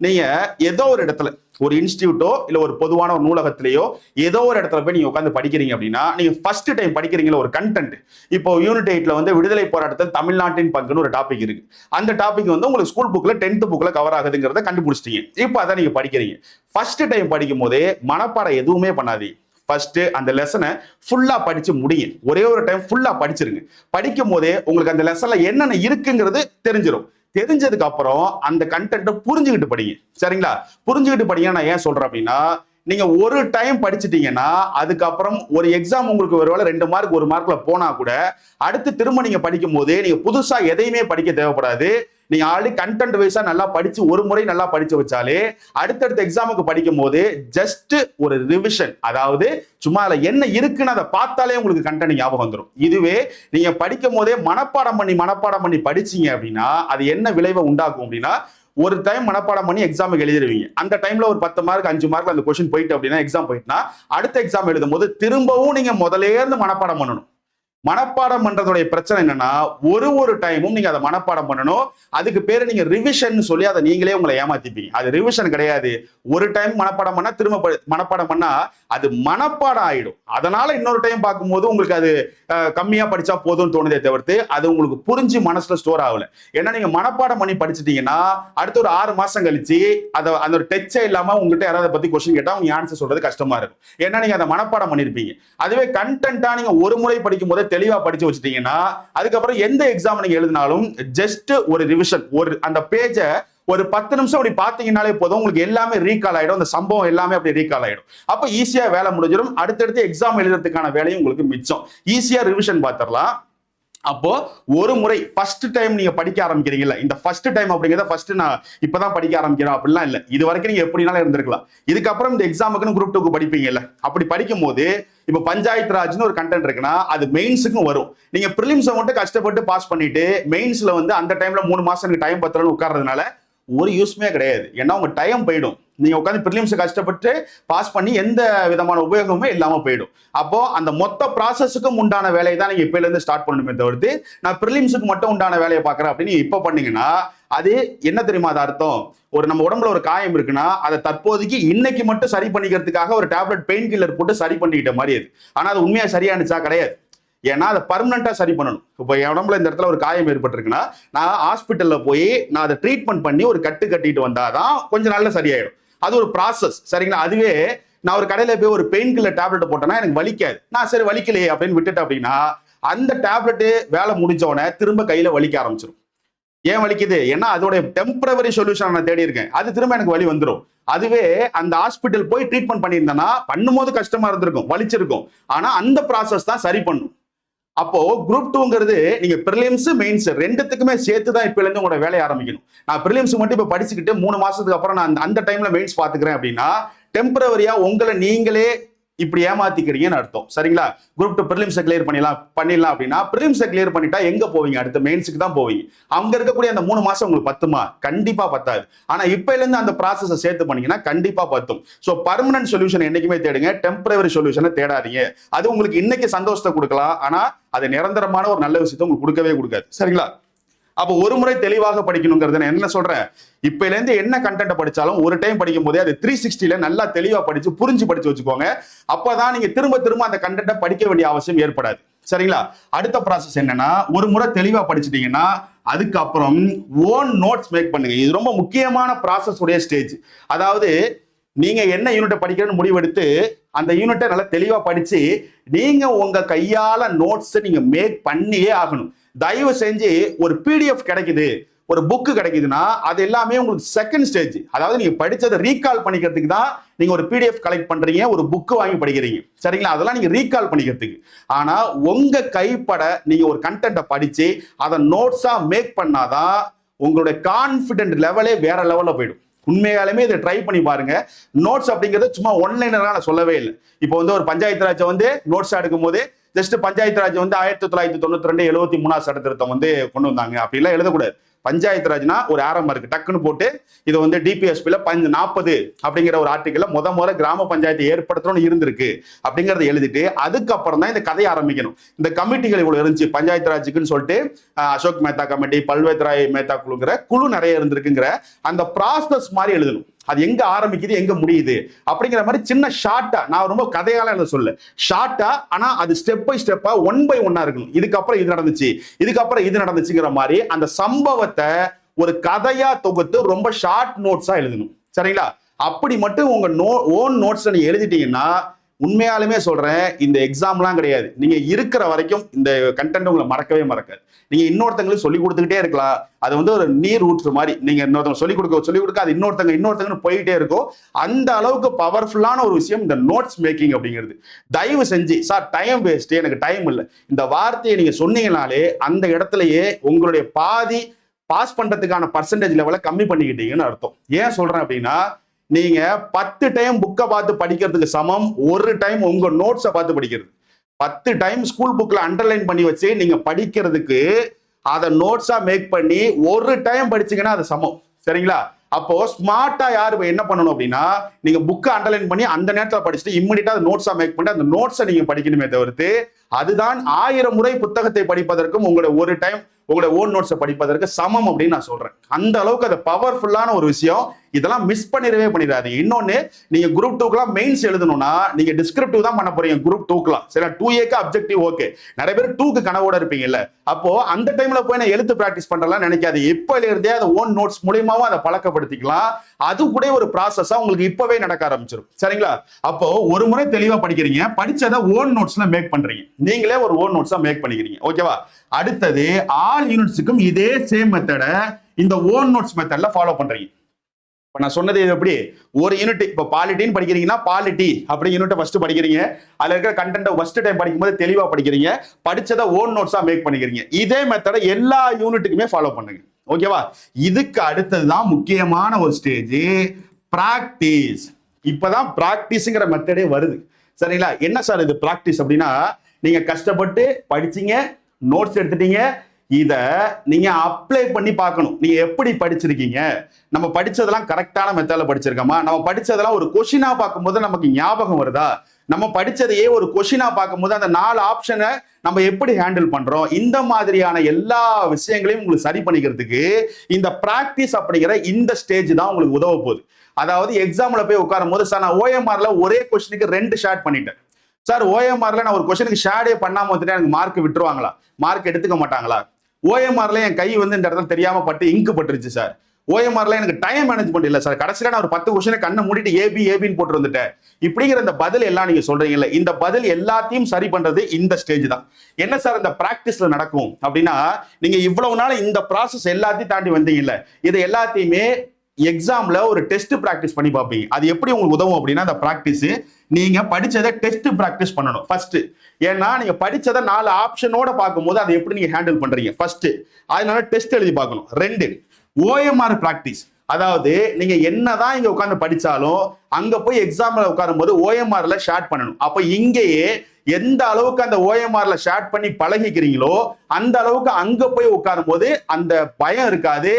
நீங்க ஏதோ ஒரு இடத்துல ஒரு இன்ஸ்டியூட்டோ இல்ல ஒரு பொதுவான ஒரு நூலகத்திலேயோ ஏதோ ஒரு இடத்துல போய் நீங்க உட்காந்து படிக்கிறீங்க அப்படின்னா, நீங்க ஃபர்ஸ்ட் டைம் படிக்கிறீங்களா ஒரு கண்டென்ட். இப்போ யூனிட் 8ல வந்து விடுதலை போராட்டத்தில் தமிழ்நாட்டின் பங்குன்னு ஒரு டாபிக் இருக்கு. அந்த டாபிக் வந்து உங்களுக்கு ஸ்கூல் புக்ல 10th புக்ல கவர் ஆகுதுங்கிறத கண்டுபிடிச்சிட்டீங்க. இப்போ அதான் நீங்க படிக்கிறீங்க. ஃபர்ஸ்ட் டைம் படிக்கும் போதே மனப்பாடம் எதுவுமே பண்ணாதீங்க. ஃபர்ஸ்ட் அந்த லெசனை ஃபுல்லா படிச்சு முடியும். ஒரே ஒரு டைம் ஃபுல்லா படிச்சிருங்க. படிக்கும் போதே உங்களுக்கு அந்த லெசன்ல என்னென்ன இருக்குங்கிறது தெரிஞ்சிடும். தெரிஞ்சதுக்கு அப்புறம் அந்த கண்டென்ட்டை புரிஞ்சுக்கிட்டு படிங்க. சரிங்களா? புரிஞ்சுக்கிட்டு படிங்க. நான் ஏன் சொல்றேன் அப்படின்னா, நீங்க ஒரு டைம் படிச்சிட்டீங்கன்னா அதுக்கப்புறம் ஒரு எக்ஸாம் உங்களுக்கு ஒருவேளை 2 மார்க் 1 மார்க்ல போனா கூட அடுத்து திரும்ப நீங்க படிக்கும் போது நீங்க புதுசா எதையுமே படிக்க தேவைப்படாது. நீங்க ஆல்ரெடி கண்டென்ட் வைஸா நல்லா படிச்சு ஒரு முறை நல்லா படிச்சு வச்சாலே அடுத்தடுத்த எக்ஸாமுக்கு படிக்கும் போது ஜஸ்ட் ஒரு ரிவிஷன், அதாவது சும்மா அதுல என்ன இருக்குன்னு அதை பார்த்தாலே உங்களுக்கு கண்டென்ட் ஞாபகம் வந்துடும். இதுவே நீங்க படிக்கும் போதே மனப்பாடம் பண்ணி படிச்சீங்க அப்படின்னா அது என்ன விளைவை உண்டாக்கும் அப்படின்னா, ஒரு டைம் மனப்பாடம் பண்ணி எக்ஸாமுக்கு எழுதிடுவீங்க. அந்த டைம்ல ஒரு 10 மார்க் 5 மார்க் அந்த கொஸ்டின் போயிட்டு அப்படின்னா எக்ஸாம் போயிட்டுனா அடுத்த எக்ஸாம் எழுதும் போது திரும்பவும் நீங்க முதலே இருந்து மனப்பாடம் பண்ணணும். மனப்பாடம் பண்றதுடைய பிரச்சனை என்னன்னா, ஒரு டைமும் நீங்க அதை மனப்பாடம் பண்ணணும். அதுக்கு பேரு நீங்க ரிவிஷன் சொல்லி அதை நீங்களே உங்களை ஏமாத்திப்பீங்க. அது ரிவிஷன் கிடையாது. ஒரு டைம் மனப்பாடம் பண்ணா திரும்ப மனப்பாடம் பண்ணா அது மனப்பாடம் ஆயிடும். அதனால இன்னொரு டைம் பார்க்கும்போது உங்களுக்கு அது கம்மியா படிச்சா போதும்னு தோணுதே தவிர்த்து அது உங்களுக்கு புரிஞ்சு மனசுல ஸ்டோர் ஆகல. ஏன்னா நீங்க மனப்பாடம் பண்ணி படிச்சிட்டீங்கன்னா அடுத்த ஒரு 6 மாசம் கழிச்சு அதை அந்த ஒரு டச்சே இல்லாம உங்ககிட்ட யாராவது பத்தி கொஸ்டின் கேட்டா உங்க ஆன்சர் சொல்றது கஷ்டமா இருக்கும். ஏன்னா நீங்க அதை மனப்பாடம் பண்ணிருப்பீங்க. அதுவே கண்டென்ட்டா நீங்க ஒரு முறை படிக்கும் போதே தெளிவா படிச்சு வச்சிட்டீங்கன்னா அதுக்கப்புறம் எந்த எக்ஸாம் நீங்க எழுதினாலும் ஜஸ்ட் ஒரு ரிவிஷன், ஒரு அந்த பேஜை ஒரு 10 நிமிஷம் அப்படி பாத்தீங்கன்னாலே போதும், உங்களுக்கு எல்லாமே ரீகால் ஆயிடும். அந்த சம்பவம் எல்லாமே அப்படி ரீகால் ஆயிடும். அப்ப ஈஸியா வேலை முடிஞ்சிடும். அடுத்தடுத்து எக்ஸாம் எழுதுறதுக்கான வேலையும் உங்களுக்கு மிச்சம். ஈஸியா ரிவிஷன் பார்த்துடலாம். அப்போ ஒரு முறை ஃபர்ஸ்ட் டைம் நீங்க படிக்க ஆரம்பிக்கிறீங்கல்ல, இந்த ஃபர்ஸ்ட் டைம் அப்படிங்கிறத ஃபர்ஸ்ட் நான் இப்பதான் படிக்க ஆரம்பிக்கிறேன் அப்படிலாம் இல்லை. இது வரைக்கும் நீங்க எப்படினாலும் இருந்திருக்கலாம். இதுக்கப்புறம் இந்த எக்ஸாமுக்குன்னு குரூப் 2க்கு படிப்பீங்கல்ல, அப்படி படிக்கும் போது இப்ப பஞ்சாயத்து ராஜ்னு ஒரு கண்டென்ட் இருக்குன்னா அது மெயின்ஸுக்கும் வரும். நீங்க பிரிலிம்ஸை மட்டும் கஷ்டப்பட்டு பாஸ் பண்ணிட்டு மெயின்ஸ்ல வந்து அந்த டைம்ல 3 மாசம் எனக்கு டைம் பத்தலன்னு உட்கார்றதுனால ஒரு யூஸ்மே கிடையாது. ஏன்னா உங்க டைம் போயிடும். நீங்க உட்காந்து பிரிலிம்ஸ் கஷ்டப்பட்டு பாஸ் பண்ணி எந்த விதமான உபயோகமே இல்லாம போயிடும். அப்போ அந்த மொத்த ப்ராசஸுக்கும் உண்டான வேலையை தான் நீங்க இப்பல இருந்து ஸ்டார்ட் பண்ணணுமே தவிர்த்து நான் பிரிலிம்ஸுக்கு மட்டும் உண்டான வேலையை பார்க்கறேன் அப்படின்னு இப்ப பண்ணீங்கன்னா அது என்ன தெரியுமா? அது அர்த்தம், ஒரு நம்ம உடம்புல ஒரு காயம் இருக்குன்னா அதை தற்போதைக்கு இன்னைக்கு மட்டும் சரி பண்ணிக்கிறதுக்காக ஒரு டேப்லெட் பெயின் கில்லர் போட்டு சரி பண்ணிக்கிட்ட மாதிரி அது. ஆனா அது உண்மையா சரியானுச்சா? கிடையாது. ஏன்னா அதை பர்மனண்டா சரி பண்ணணும். இப்போ என் உடம்புல இந்த இடத்துல ஒரு காயம் ஏற்பட்டிருக்குன்னா நான் ஹாஸ்பிட்டல்ல போய் நான் அதை ட்ரீட்மெண்ட் பண்ணி ஒரு கட்டிட்டு வந்தாதான் கொஞ்சம் நாள்ல சரியாயிடும். அது ஒரு ப்ராசஸ். சரிங்களா? அதுவே நான் ஒரு கடையில போய் ஒரு பெயின் கில்லர் டேப்லெட் போட்டேன்னா எனக்கு வலிக்காது. நான் சரி வலிக்கலையே அப்படின்னு விட்டுட்டேன் அப்படின்னா அந்த டேப்லெட் வேலை முடிஞ்சோடனே திரும்ப கையில வலிக்க ஆரம்பிச்சிடும். ஏன் வலிக்குது? ஏன்னா அதோட டெம்பரவரி சொல்யூஷன் நான் தேடி இருக்கேன். அது திரும்ப எனக்கு வலி வந்துடும். அதுவே அந்த ஹாஸ்பிட்டல் போய் ட்ரீட்மெண்ட் பண்ணியிருந்தேன்னா பண்ணும்போது கஷ்டமா இருந்திருக்கும், வலிச்சிருக்கும். ஆனா அந்த ப்ராசஸ் தான் சரி பண்ணும். அப்போ குரூப் 2ங்கிறது நீங்க பிரிலிம்ஸ் மெயின்ஸ் ரெண்டுத்துக்குமே சேர்த்து தான் இப்ப இருந்து உங்களோட வேலையை ஆரம்பிக்கணும். நான் பிரிலிம்ஸ் மட்டும் இப்ப படிச்சுக்கிட்டு 3 மாசத்துக்கு அப்புறம் நான் அந்த டைம்ல மெயின்ஸ் பாத்துக்கிறேன் அப்படின்னா டெம்பரவரியா உங்களை நீங்களே இப்படி ஏமாத்திக்கிறீங்கன்னு அர்த்தம். சரிங்களா? குரூப் 2 பிரிலிம்ஸை கிளியர் பண்ணிடலாம் அப்படின்னா பிரிலிம்ஸை கிளியர் பண்ணிட்டா எங்க போவீங்க? அடுத்த மெயின்ஸுக்கு தான் போவீங்க. அங்க இருக்கக்கூடிய அந்த 3 மாசம் உங்களுக்கு பத்துமா? கண்டிப்பா பத்தாது. ஆனா இப்ப இருந்து அந்த ப்ராசஸை சேர்த்து பண்ணீங்கன்னா கண்டிப்பா பத்தும். சோ பர்மனன்ட் சொல்யூஷன் என்னைக்குமே தேடுங்க, டெம்பரரி சொல்யூஷனை தேடாதீங்க. அது உங்களுக்கு இன்னைக்கு சந்தோஷத்தை கொடுக்கலாம், ஆனா அது நிரந்தரமான ஒரு நல்ல விஷயத்தை உங்களுக்கு கொடுக்கவே கொடுக்காது. சரிங்களா? அப்போ ஒரு முறை தெளிவாக படிக்கணுங்கிறது நான் என்ன சொல்றேன், இப்பல இருந்து என்ன கண்டென்ட் படிச்சாலும் ஒரு டைம் படிக்கும் போதே அது 360ல நல்லா தெளிவா படிச்சு புரிஞ்சு படிச்சு வச்சுக்கோங்க. அப்பதான் நீங்க திரும்ப திரும்ப அந்த கண்டென்ட்டை படிக்க வேண்டிய அவசியம் ஏற்படாது. சரிங்களா? அடுத்த ப்ராசஸ் என்னன்னா, ஒரு முறை தெளிவா படிச்சுட்டீங்கன்னா அதுக்கப்புறம் ஓன் நோட்ஸ் மேக் பண்ணுங்க. இது ரொம்ப முக்கியமான ப்ராசஸ் உடைய ஸ்டேஜ். அதாவது நீங்க என்ன யூனிட்டை படிக்கிறன்னு முடிவெடுத்து அந்த யூனிட்டை நல்லா தெளிவா படிச்சு நீங்க உங்க கையால நோட்ஸ் நீங்க மேக் பண்ணியே ஆகணும். தயவு செஞ்சு ஒரு PDF கிடைக்குது, ஒரு புக்கு கிடைக்குதுன்னா அது எல்லாமே உங்களுக்கு செகண்ட் ஸ்டேஜ். அதாவது நீங்க படிச்சதை ரீகால் பண்ணிக்கிறதுக்கு தான் நீங்க ஒரு PDF கலெக்ட் பண்றீங்க, ஒரு புக்கு வாங்கி படிக்கிறீங்க. சரிங்களா? அதெல்லாம் நீங்க ரீகால் பண்ணிக்கிறதுக்கு. ஆனா உங்க கைப்பட நீங்க ஒரு கண்டென்ட்டை படிச்சு அதை நோட்ஸா மேக் பண்ணாதான் உங்களுடைய கான்பிடென்ட் லெவலே வேற லெவல்ல போயிடும். உண்மையாலுமே இதை ட்ரை பண்ணி பாருங்க. நோட்ஸ் அப்படிங்கிறது சும்மா ஒன்லைனரா நான் சொல்லவே இல்லை. இப்போ ஒரு பஞ்சாயத்து ராஜை நோட்ஸ் எடுக்கும் போது ஜஸ்ட் பஞ்சாயத்து ராஜ் 1992 73 சட்ட திருத்தம் கொண்டு வந்தாங்க அப்படிலாம் எழுதக்கூடாது. பஞ்சாயத்து ராஜ்னா ஒரு ஆரம்பம் இருக்கு, டக்குன்னு போட்டு இது டிபிஎஸ்பில 40 அப்படிங்கிற ஒரு ஆர்டிக்கல்ல முதல்ல கிராம பஞ்சாயத்து ஏற்படுத்தணும்னு இருந்திருக்கு அப்படிங்கறத எழுதிட்டு அதுக்கப்புறம் தான் இந்த கதையை ஆரம்பிக்கணும். இந்த கமிட்டிகள் இவ்வளவு இருந்துச்சு பஞ்சாயத்து ராஜுக்குன்னு சொல்லிட்டு, அசோக் மேத்தா கமிட்டி, பல்வேத் ராய் மேத்தா குழுங்கிற குழு நிறைய இருந்திருக்குங்கிற அந்த ப்ராசஸ் மாதிரி எழுதணும். அது எங்க ஆரம்பிக்குது எங்க முடியுது அப்படிங்கிற மாதிரி சின்ன ஷார்ட்டா, நான் ரொம்ப கதையால சொல்ல ஷார்ட்டா, ஆனா அது ஸ்டெப் பை ஸ்டெப்பா 1 by 1 இருக்கணும். இதுக்கப்புறம் இது நடந்துச்சு, இதுக்கப்புறம் இது நடந்துச்சுங்கிற மாதிரி அந்த சம்பவத்தை ஒரு கதையா தொகுத்து ரொம்ப ஷார்ட் நோட்ஸா எழுதணும். சரிங்களா? அப்படி மட்டும் உங்க ஓன் நோட்ஸ் நீங்க எழுதிட்டீங்கன்னா உண்மையாலுமே சொல்றேன், இந்த எக்ஸாம்லாம் கிடையாது, நீங்க இருக்கிற வரைக்கும் இந்த கண்டென்ட் உங்களை மறக்கவே மறக்காது. நீங்க இன்னொருத்தங்களுக்கு சொல்லி கொடுத்துக்கிட்டே இருக்கலாம். அது ஒரு நீர் ஊற்று மாதிரி, நீங்க இன்னொருத்தவங்க சொல்லிக் கொடுக்க அது இன்னொருத்தங்க போயிட்டே இருக்கும். அந்த அளவுக்கு பவர்ஃபுல்லான ஒரு விஷயம் இந்த நோட்ஸ் மேக்கிங் அப்படிங்கிறது. தயவு செஞ்சு சார் டைம் வேஸ்ட், எனக்கு டைம் இல்லை, இந்த வார்த்தையை நீங்க சொன்னீங்கனாலே அந்த இடத்துலயே உங்களுடைய பாதி பாஸ் பண்றதுக்கான பர்சன்டேஜ் லெவலை கம்மி பண்ணிக்கிட்டீங்கன்னு அர்த்தம். ஏன் சொல்றேன் அப்படின்னா, நீங்க 10 டைம் புக்கை பார்த்து படிக்கிறதுக்கு சமம் ஒரு டைம் உங்க நோட்ஸை பார்த்து படிக்கிறது. 10 டைம் ஸ்கூல் புக்ல அண்டர்லைன் பண்ணி வச்சு நீங்க படிக்கிறதுக்கு அதை நோட்ஸா மேக் பண்ணி ஒரு டைம் படிச்சீங்கன்னா அது சமம். சரிங்களா? அப்போ ஸ்மார்ட்டா யாரு என்ன பண்ணணும் அப்படின்னா, நீங்க புக்கை அண்டர்லைன் பண்ணி அந்த நேரத்தில் படிச்சுட்டு இம்மிடியா நோட்ஸா மேக் பண்ணி அந்த நோட்ஸை நீங்க படிக்கணுமே தவிர்த்து, அதுதான் 1000 முறை புத்தகத்தை படிப்பதற்கும் உங்களோட ஒரு டைம் உங்களோட ஓன் நோட்ஸை படிப்பதற்கு சமம் அப்படின்னு நான் சொல்றேன். அந்த அளவுக்கு அது பவர்ஃபுல்லான ஒரு விஷயம். இதெல்லாம் மிஸ் பண்ணிடவே பண்ணிடாதீங்க. இன்னொன்னு, நீங்க குரூப் 2க்குலாம் மெயின்ஸ் எழுதணும்னா நீங்க டிஸ்கிரிப்டிவ் தான் பண்ண போறீங்க. குரூப் 2க்குலாம் சரி, 2Aக்கு அப்ஜெக்டிவ் ஓகே. நிறைய பேர் 2க்கு கனவோட இருப்பீங்கல்ல, அப்போ அந்த டைம்ல போய் நான் எழுத்து பிராக்டிஸ் பண்றலாம் நினைக்காது. இப்பல இருந்தே அதை ஓன் நோட்ஸ் மூலியமாவும் அதை பழக்கப்படுத்திக்கலாம். அது கூட ஒரு ப்ராசஸா உங்களுக்கு இப்பவே நடக்க ஆரம்பிச்சிடும். சரிங்களா? அப்போ ஒரு முறை தெளிவா படிக்கிறீங்க, படிச்சதை ஓன் நோட்ஸ்ல மேக் பண்றீங்க, நீங்களே ஒரு ஓன் நோட்ஸா மேக் பண்ணிக்கிறீங்க. ஓகேவா? அடுத்தது ஆல் யூனிட்ஸுக்கும் இதே சேம் மெத்தட இந்த ஓன் நோட்ஸ் மெத்தட்ல ஃபாலோ பண்றீங்க. இப்ப நான் சொன்னது எப்படி, ஒரு யூனிட் இப்ப பாலிட்டின்னு படிக்கிறீங்கன்னா பாலிட்டி அப்படி யூனிட் ஃபர்ஸ்ட் படிக்கிறீங்க, அதுல இருக்கிற கண்டென்ட் ஃபர்ஸ்ட் டைம் படிக்கும்போது தெளிவா படிக்கிறீங்க, படிச்சதை ஓன் நோட்ஸா மேக் பண்ணிக்கிறீங்க. இதே மெத்தட எல்லா யூனிட்டுக்குமே ஃபாலோ பண்ணுங்க. ஓகேவா? இதுக்கு அடுத்ததுதான் முக்கியமான ஒரு ஸ்டேஜ், பிராக்டிஸ். இப்பதான் பிராக்டிஸ்ங்கிற மெத்தடே வருது. சரிங்களா? என்ன சார் இது பிராக்டிஸ் அப்படின்னா, நீங்க கஷ்டப்பட்டு படிச்சீங்க, நோட்ஸ் எடுத்துட்டீங்க, இத நீங்க அப்ளை பண்ணி பார்க்கணும். நீங்க எப்படி படிச்சிருக்கீங்க, நம்ம படிச்சதெல்லாம் கரெக்டான மெத்தட்ல படிச்சிருக்கோமா, நம்ம படிச்சதெல்லாம் ஒரு கொஸ்டினா பார்க்கும்போது நமக்கு ஞாபகம் வருதா, நம்ம படிச்சதையே ஒரு கொஸ்டினா பார்க்கும்போது அந்த 4 ஆப்ஷனை நம்ம எப்படி ஹேண்டில் பண்றோம், இந்த மாதிரியான எல்லா விஷயங்களையும் உங்களுக்கு சரி பண்ணிக்கிறதுக்கு இந்த பிராக்டிஸ் அப்படிங்கிற இந்த ஸ்டேஜ் தான் உங்களுக்கு உதவ போகுது. அதாவது எக்ஸாம்ல போய் உட்காரும் போது, சார் நான் OMRல ஒரே கொஸ்டினுக்கு 2 ஷேட் பண்ணிட்டேன் சார், OMRல நான் ஒரு கொஸ்டினுக்கு ஷேடே பண்ணாம வந்துட்டு எனக்கு மார்க் விட்டுருவாங்களா, மார்க் எடுத்துக்க மாட்டாங்களா, OMRல என் கை இந்த இடத்துல தெரியாம பட்டு இங்கு பட்டுருச்சு சார், OMRல எனக்கு டைம் மேனேஜ்மெண்ட் இல்ல சார், கடைசியில நான் ஒரு 10 கொஸ்டினை கண்ணை மூடிட்டு ஏபின்னு போட்டு வந்துட்டேன், இப்படிங்கிற இந்த பதில் எல்லாம் நீங்க சொல்றீங்கல்ல, இந்த பதில் எல்லாத்தையும் சரி பண்றது இந்த ஸ்டேஜ் தான். என்ன சார் இந்த பிராக்டிஸ்ல நடக்கும் அப்படின்னா, நீங்க இவ்வளவு நாள் இந்த ப்ராசஸ் எல்லாத்தையும் தாண்டி வந்தீங்கல்ல, இது எல்லாத்தையுமே எக்ஸாம்ல ஒரு டெஸ்ட் பிராக்டிஸ் பண்ணி பார்ப்பீங்க. அது எப்படி உங்களுக்கு உதவும் அப்படின்னா, அந்த பிராக்டிஸ் நீங்க படிச்சதை டெஸ்ட் பிராக்டிஸ் பண்ணணும் ஃபர்ஸ்ட். ஏன்னா நீங்க படிச்சதை 4 ஆப்ஷனோட பார்க்கும்போது அதை எப்படி நீங்க ஹேண்டில் பண்றீங்க ஃபர்ஸ்ட், அதனால டெஸ்ட் எழுதி பார்க்கணும். 2 OMR பிராக்டிஸ். அதாவது நீங்க என்னதான் இங்க உட்கார்ந்து படிச்சாலும் அங்க போய் எக்ஸாம்ல உட்காரும் போது ஓஎம்ஆர்ல ஷேர் பண்ணணும். அப்ப இங்கேயே எந்த அளவுக்கு அந்த ஓஎம்ஆர்ல ஷேர் பண்ணி பழகிக்கிறீங்களோ அந்த அளவுக்கு அங்க போய் உட்காரும் போது அந்த பயம் இருக்காது,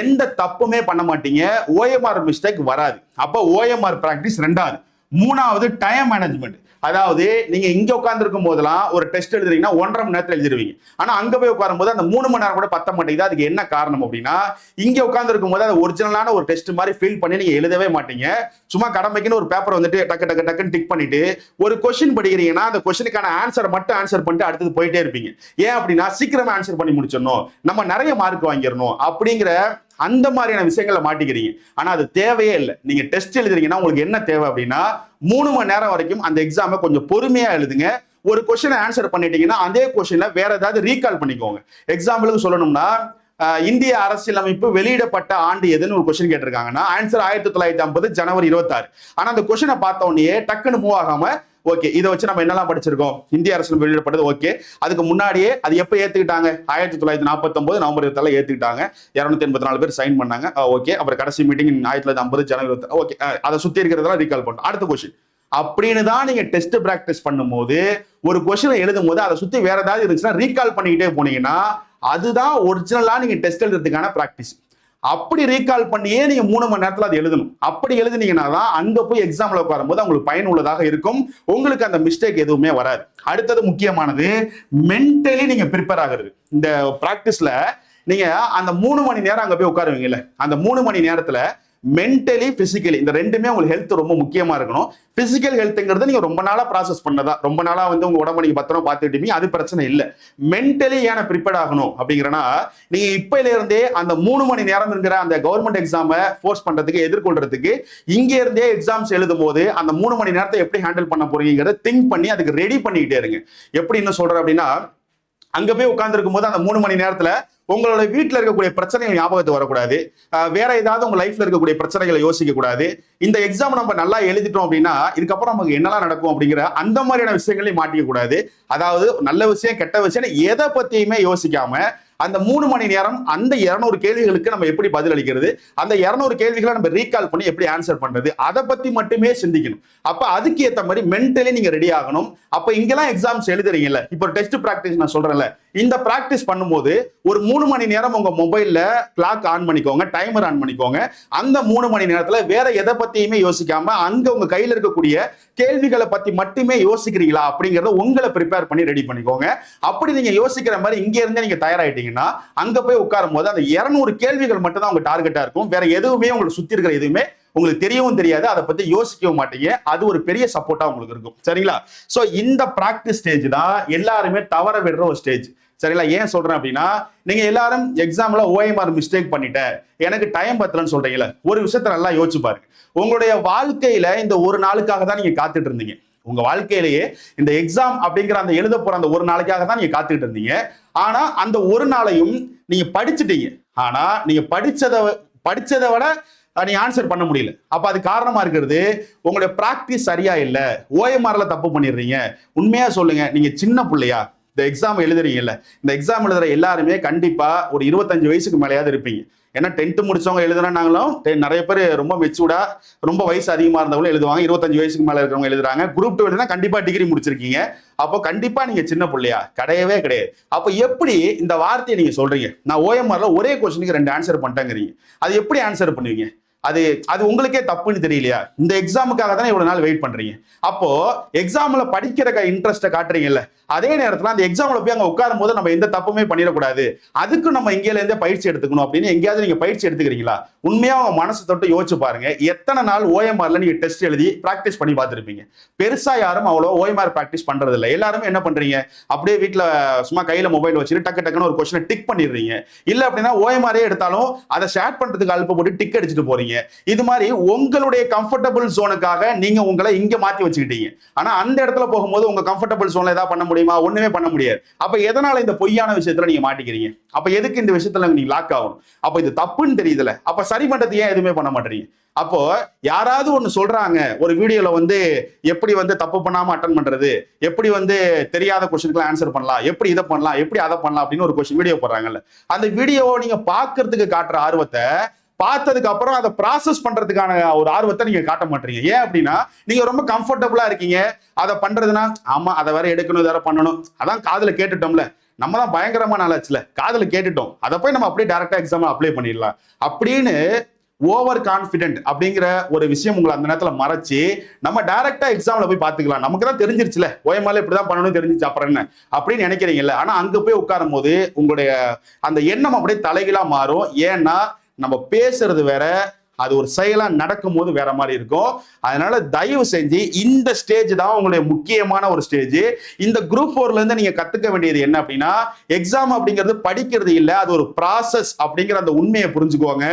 எந்த தப்புமே பண்ண மாட்டீங்க, ஓஎம்ஆர் மிஸ்டேக் வராது. அப்ப ஓஎம்ஆர் பிராக்டிஸ் ரெண்டாவது. மூணாவது டைம் மேனேஜ்மெண்ட். அதாவது நீங்க இங்க உட்கார்ந்து இருக்கும் போதெல்லாம் ஒரு டெஸ்ட் எழுதுறீங்கன்னா 1.5 மணி நேரத்தில் எழுதிருவீங்க. ஆனா அங்க போய் உட்காரும் போது அந்த 3 மணி நேரம் கூட பத்த மாட்டேங்குது. அதுக்கு என்ன காரணம் அப்படின்னா, இங்க உட்கார்ந்து இருக்கும் போது அது ஒரிஜினலான ஒரு டெஸ்ட் மாதிரி ஃபீல் பண்ணி நீங்க எழுதவே மாட்டீங்க. சும்மா கடமைக்குன்னு ஒரு பேப்பர் வந்துட்டு டக்கு டக்கு டக்குன்னு டிக் பண்ணிட்டு ஒரு கொஸ்டின் படிக்கிறீங்கன்னா அந்த கொஸ்டினுக்கான ஆன்சரை மட்டும் ஆன்சர் பண்ணிட்டு அடுத்தது போயிட்டே இருப்பீங்க. ஏன் அப்படின்னா சீக்கிரமா ஆன்சர் பண்ணி முடிச்சிடணும், நம்ம நிறைய மார்க் வாங்கிடணும் அப்படிங்கிற அந்த மாதிரியான விஷயங்களை மாட்டிக்கிறீங்க. ஆனா அது தேவையே இல்லை. நீங்க டெஸ்ட் எழுதுறீங்கன்னா உங்களுக்கு என்ன தேவை அப்படின்னா 3 மணி நேரம் வரைக்கும் அந்த எக்ஸாமை கொஞ்சம் பொறுமையா எழுதுங்க. ஒரு கொஸ்டினை ஆன்சர் பண்ணிட்டீங்கன்னா அதே கொஸ்டினை வேற ஏதாவது ரீகால் பண்ணிக்கோங்க. எக்ஸாம்பிளுக்கு சொல்லணும்னா இந்திய அரசியலமைப்பு வெளியிடப்பட்ட ஆண்டு எதுன்னு ஒரு கொஸ்டின் கேட்டிருக்காங்கன்னா ஆன்சர் 1950 ஜனவரி 26. ஆனா அந்த கொஸ்டினை பார்த்த உடனே டக்குன்னு மூவ் ஆகாம ஓகே இதை வச்சு நம்ம என்னெல்லாம் படிச்சிருக்கோம், இந்திய அரசியல் வெளியிடப்பட்டது ஓகே, அதுக்கு முன்னாடியே அது எப்போ ஏத்துக்கிட்டாங்க, 1949 நவம்பர் 27 ஏத்துக்கிட்டாங்க, 284 பேர் சைன் பண்ணாங்க ஓகே, அப்புறம் கடைசி மீட்டிங் 1950 ஜனவரி 26 ஓகே, அதை சுத்தி இருக்கிறதெல்லாம் ரீகால் பண்ணணும். அடுத்த கொஸ்டின் அப்படின்னு தான் நீங்க டெஸ்ட் பிராக்டிஸ் பண்ணும்போது ஒரு கொஸ்டினை எழுதும் போது அதை சுத்தி வேற ஏதாவது இருந்துச்சுன்னா ரீகால் பண்ணிக்கிட்டே போனீங்கன்னா அதுதான் ஒரிஜினலா நீங்க டெஸ்ட் எழுதுறதுக்கான பிராக்டிஸ். அப்படி ரீகால் பண்ணியே நீங்க 3 மணி நேரத்துல அது எழுதணும். அப்படி எழுதுனீங்கன்னா தான் அங்க போய் எக்ஸாம்ல உட்காரும் போது உங்களுக்கு பயனுள்ளதாக இருக்கும், உங்களுக்கு அந்த மிஸ்டேக் எதுவுமே வராது. அடுத்தது முக்கியமானது மென்டலி நீங்க ப்ரிப்பேர் ஆகுறது. இந்த பிராக்டிஸ்ல நீங்க அந்த 3 மணி நேரம் அங்க போய் உட்காருவீங்கல்ல, அந்த 3 மணி நேரத்துல மென்டலி பிசிக்கலி இந்த ரெண்டுமே உங்களுக்கு ஹெல்த் ரொம்ப முக்கியமா இருக்கணும். பிசிக்கல் ஹெல்த்ங்கிறது நீங்க ரொம்ப நாளா ப்ராசஸ் பண்ணதா, ரொம்ப நாளா வந்து உங்க உடம்பு நீங்க பத்திரம் பார்த்துக்கிட்டீங்க, அது பிரச்சனை இல்லை. மென்டலி ஏன் ப்ரிப்பேர் ஆகணும் அப்படிங்கிறனா, நீங்க இப்பையில இருந்தே அந்த 3 மணி நேரம் இருக்கிற அந்த கவர்மெண்ட் எக்ஸாமை ஃபோர்ஸ் பண்றதுக்கு எதிர்கொள்றதுக்கு இங்க இருந்தே எக்ஸாம்ஸ் எழுதும் போது அந்த 3 மணி நேரத்தை எப்படி ஹேண்டில் பண்ண போறீங்கிறத திங்க் பண்ணி அதுக்கு ரெடி பண்ணிக்கிட்டே இருங்க. எப்படி என்ன சொல்றேன் அப்படின்னா, அங்க போய் உட்கார்ந்துருக்கும் போது அந்த 3 மணி நேரத்துல உங்களோட வீட்டில் இருக்கக்கூடிய பிரச்சனைகள் ஞாபகத்து வரக்கூடாது, வேற ஏதாவது உங்க லைஃப்ல இருக்கக்கூடிய பிரச்சனைகளை யோசிக்க கூடாது. இந்த எக்ஸாம் நம்ம நல்லா எழுதிட்டோம் அப்படின்னா இதுக்கப்புறம் நமக்கு என்னெல்லாம் நடக்கும் அப்படிங்கிற அந்த மாதிரியான விஷயங்களையும் மாட்டிக்க கூடாது. அதாவது நல்ல விஷயம் கெட்ட விஷயம் எதை பத்தியுமே யோசிக்காம அந்த 3 மணி நேரம் அந்த 200 கேள்விகளுக்கு நம்ம எப்படி பதில் அளிக்கிறது, அந்த 200 கேள்விகளை நம்ம ரீகால் பண்ணி எப்படி ஆன்சர் பண்றது, அதை பத்தி மட்டுமே சிந்திக்கணும். அப்ப அதுக்கு ஏற்ற மாதிரி மென்டலி நீங்க ரெடி ஆகணும். அப்ப இங்கெல்லாம் எக்ஸாம்ஸ் எழுதுறீங்கல்ல, இப்போ டெஸ்ட் பிராக்டிஸ் நான் சொல்றேன்ல, இந்த பிராக்டிஸ் பண்ணும்போது ஒரு 3 மணி நேரம் உங்க மொபைல்ல கிளாக் ஆன் பண்ணிக்கோங்க, டைமர் ஆன் பண்ணிக்கோங்க. அந்த 3 மணி நேரத்துல வேற எதை பத்தியுமே யோசிக்காம அங்க உங்க கையில இருக்கக்கூடிய கேள்விகளை பத்தி மட்டுமே யோசிக்கிறீங்களா அப்படிங்கறத உங்களை ப்ரிப்பேர் பண்ணி ரெடி பண்ணிக்கோங்க. அப்படி நீங்க யோசிக்கிற மாதிரி இங்க இருந்து நீங்க தயாராயிட்டீங்கன்னா அங்க போய் உட்காரும் போது அந்த 200 கேள்விகள் மட்டும் தான் உங்க டார்கெட்டா இருக்கும். வேற எதுவுமே உங்களுக்கு சுத்தி இருக்கிற எதுவுமே உங்களுக்கு தெரியவும் தெரியாது, அதை பத்தி யோசிக்கவும் மாட்டீங்க. அது ஒரு பெரிய சப்போர்ட்டா உங்களுக்கு இருக்கும். சரிங்களா? சோ இந்த பிராக்டிஸ் ஸ்டேஜ் தான் எல்லாருமே தவற விடுற ஒரு ஸ்டேஜ். சரிங்களா? ஏன் சொல்றேன் அப்படின்னா, நீங்க எல்லாரும் எக்ஸாம்ல ஓஎம்ஆர் மிஸ்டேக் பண்ணிட்டேன், எனக்கு டைம் பத்தலன்னு சொல்றீங்கல்ல, ஒரு விஷயத்த நல்லா யோசிச்சு பாருங்க. உங்களுடைய வாழ்க்கையில இந்த ஒரு நாளுக்காக தான் நீங்க காத்துட்டு இருந்தீங்க. உங்க வாழ்க்கையிலேயே இந்த எக்ஸாம் அப்படிங்கிற அந்த எழுத போற அந்த ஒரு நாளைக்காக தான் நீங்க காத்துக்கிட்டு இருந்தீங்க. ஆனா அந்த ஒரு நாளையும் நீங்க படிச்சுட்டீங்க. ஆனா நீங்க படிச்சதை விட நீ ஆன்சர் பண்ண முடியல. அப்ப அது காரணமா இருக்கிறது உங்களுடைய பிராக்டிஸ் சரியா இல்ல, ஓஎம்ஆர்ல தப்பு பண்ணிடுறீங்க. உண்மையா சொல்லுங்க, நீங்க சின்ன பிள்ளையா இந்த எக்ஸாம் எழுதுறீங்கல்ல, இந்த எக்ஸாம் எழுதுற எல்லாருமே கண்டிப்பா ஒரு 25 வயசுக்கு மேலேயாவது இருப்பீங்க. ஏன்னா 10th முடிச்சவங்க எழுதுறாங்களும் நிறைய பேர் ரொம்ப மெச்சூர்டா ரொம்ப வயசு அதிகமா இருந்தவங்களும் எழுதுவாங்க. 25 வயசுக்கு மேல இருக்கிறவங்க எழுதுறாங்க. குரூப் 2 எழுதுனா கண்டிப்பா டிகிரி முடிச்சிருக்கீங்க. அப்போ கண்டிப்பா நீங்க சின்ன பிள்ளையா? கிடையவே கிடையாது. அப்போ எப்படி இந்த வார்த்தையை நீங்க சொல்றீங்க, நான் ஓஎம்ஆர்ல ஒரே கொஸ்டினுக்கு 2 ஆன்சர் பண்ணிட்டேங்கிறீங்க, அது எப்படி ஆன்சர் பண்ணுவீங்க? அது உங்களுக்கே தப்புன்னு தெரியலையா? இந்த எக்ஸாமுக்காக தானே இவ்வளவு நாள் வெயிட் பண்றீங்க. அப்போ எக்ஸாம்ல படிக்கிற இன்ட்ரெஸ்ட்டை காட்டுறீங்கல்ல, அதே நேரத்துல அந்த எக்ஸாம்ல போய் அங்க உட்காரும் போது நம்ம எந்த தப்புமே பண்ணிடக்கூடாது, அதுக்கு நம்ம இங்கேல இருந்தே பயிற்சி எடுத்துக்கணும் அப்படின்னு எங்கேயாவது நீங்க பயிற்சி எடுத்துக்கிறீங்களா? உண்மையா உங்க மனசு தொட்டு யோசிச்சு பாருங்க. எத்தனை நாள் ஓஎம்ஆர்ல நீங்க டெஸ்ட் எழுதி பிராக்டிஸ் பண்ணி பார்த்துருப்பீங்க? பெருசா யாரும் அவ்வளோ ஓஎம்ஆர் பிராக்டிஸ் பண்றது இல்லை. எல்லாருமே என்ன பண்றீங்க, அப்படியே வீட்டுல சும்மா கையில மொபைல் வச்சுட்டு டக்கு டக்குன்னு ஒரு கொஸ்டினை டிக் பண்ணிடுறீங்க. இல்ல அப்படின்னா ஓஎம்ஆரே எடுத்தாலும் அதை ஷேர் பண்றதுக்கு அல்ப போட்டு டிக் அடிச்சுட்டு போறீங்க. இது மாதிரி உங்களுடைய கம்ஃபர்டபிள் ஜோனுக்காக நீங்க உங்களை இங்க மாத்தி வச்சுக்கிட்டீங்க. ஆனா அந்த இடத்துல போகும்போது உங்க கம்ஃபர்டபிள் ஜோன்ல ஏதாவது பண்ண முடியுமா? ஒண்ணுமே பண்ண முடியாது. அப்ப எதனால இந்த பொய்யான விஷயத்துல நீங்க மாட்டிக்கிறீங்க? அப்ப எதுக்கு இந்த விஷயத்துல நீங்க லாக் ஆகணும்? அப்ப இது தப்புன்னு தெரியுதுல, அப்ப சரி பண்றது ஏன் எதுவுமே பண்ண மாட்டீங்க? அப்போ யாராவது ஒண்ணு சொல்றாங்க ஒரு வீடியோல வந்து எப்படி வந்து தப்பு பண்ணாம அட்டன் பண்றது, எப்படி வந்து தெரியாத கொஸ்டினுக்கு ஆன்சர் பண்ணலாம், எப்படி இதை பண்ணலாம், எப்படி அதை பண்ணலாம் அப்படின்னு ஒரு கொஸ்டின் வீடியோ போடுறாங்கல்ல, அந்த வீடியோவை நீங்க பாக்குறதுக்கு காட்டுற ஆர்வத்தை பார்த்ததுக்கு அப்புறம் அதை ப்ராசஸ் பண்றதுக்கான ஒரு ஆர்வத்தை நீங்க காட்ட மாட்டீங்க. ஏன் அப்படின்னா நீங்க ரொம்ப கம்ஃபர்டபுளா இருக்கீங்க. அதை பண்றதுன்னா ஆமா அதை வேற எடுக்கணும், வேற பண்ணணும், அதான் காதுல கேட்டுட்டோம்ல, நம்ம தான் பயங்கரமா நாளாச்சுல, காதுல கேட்டுட்டோம், அதை போய் நம்ம அப்படியே டைரக்டா எக்ஸாம் அப்ளை பண்ணிடலாம் அப்படின்னு ஓவர் கான்பிடென்ட் அப்படிங்கிற ஒரு விஷயம் உங்களை அந்த நேரத்துல மறைச்சு நம்ம டைரக்டா எக்ஸாம்ல போய் பாத்துக்கலாம், நமக்கு தான் தெரிஞ்சிருச்சுல ஓஎம்ஆர்ல இப்படிதான் பண்ணணும்னு தெரிஞ்சிச்சு அப்புறம் என்ன அப்படின்னு நினைக்கிறீங்கல்ல. ஆனா அங்க போய் உட்காரும் போது உங்களுடைய அந்த எண்ணம் அப்படியே தலைகீழா மாறும். ஏன்னா நம்ம பேசுறது வேற, அது ஒரு செயலா நடக்கும் போது வேற மாதிரி இருக்கும். அதனால தயவு செஞ்சு இந்த ஸ்டேஜ் தான் உங்களுடைய முக்கியமான ஒரு ஸ்டேஜ். இந்த குரூப் 4ல இருந்து நீங்க கத்துக்க வேண்டியது என்ன அப்படின்னா, எக்ஸாம் அப்படிங்கிறது படிக்கிறது இல்ல, அது ஒரு ப்ராசஸ் அப்படிங்கிற அந்த உண்மையை புரிஞ்சுக்குவாங்க.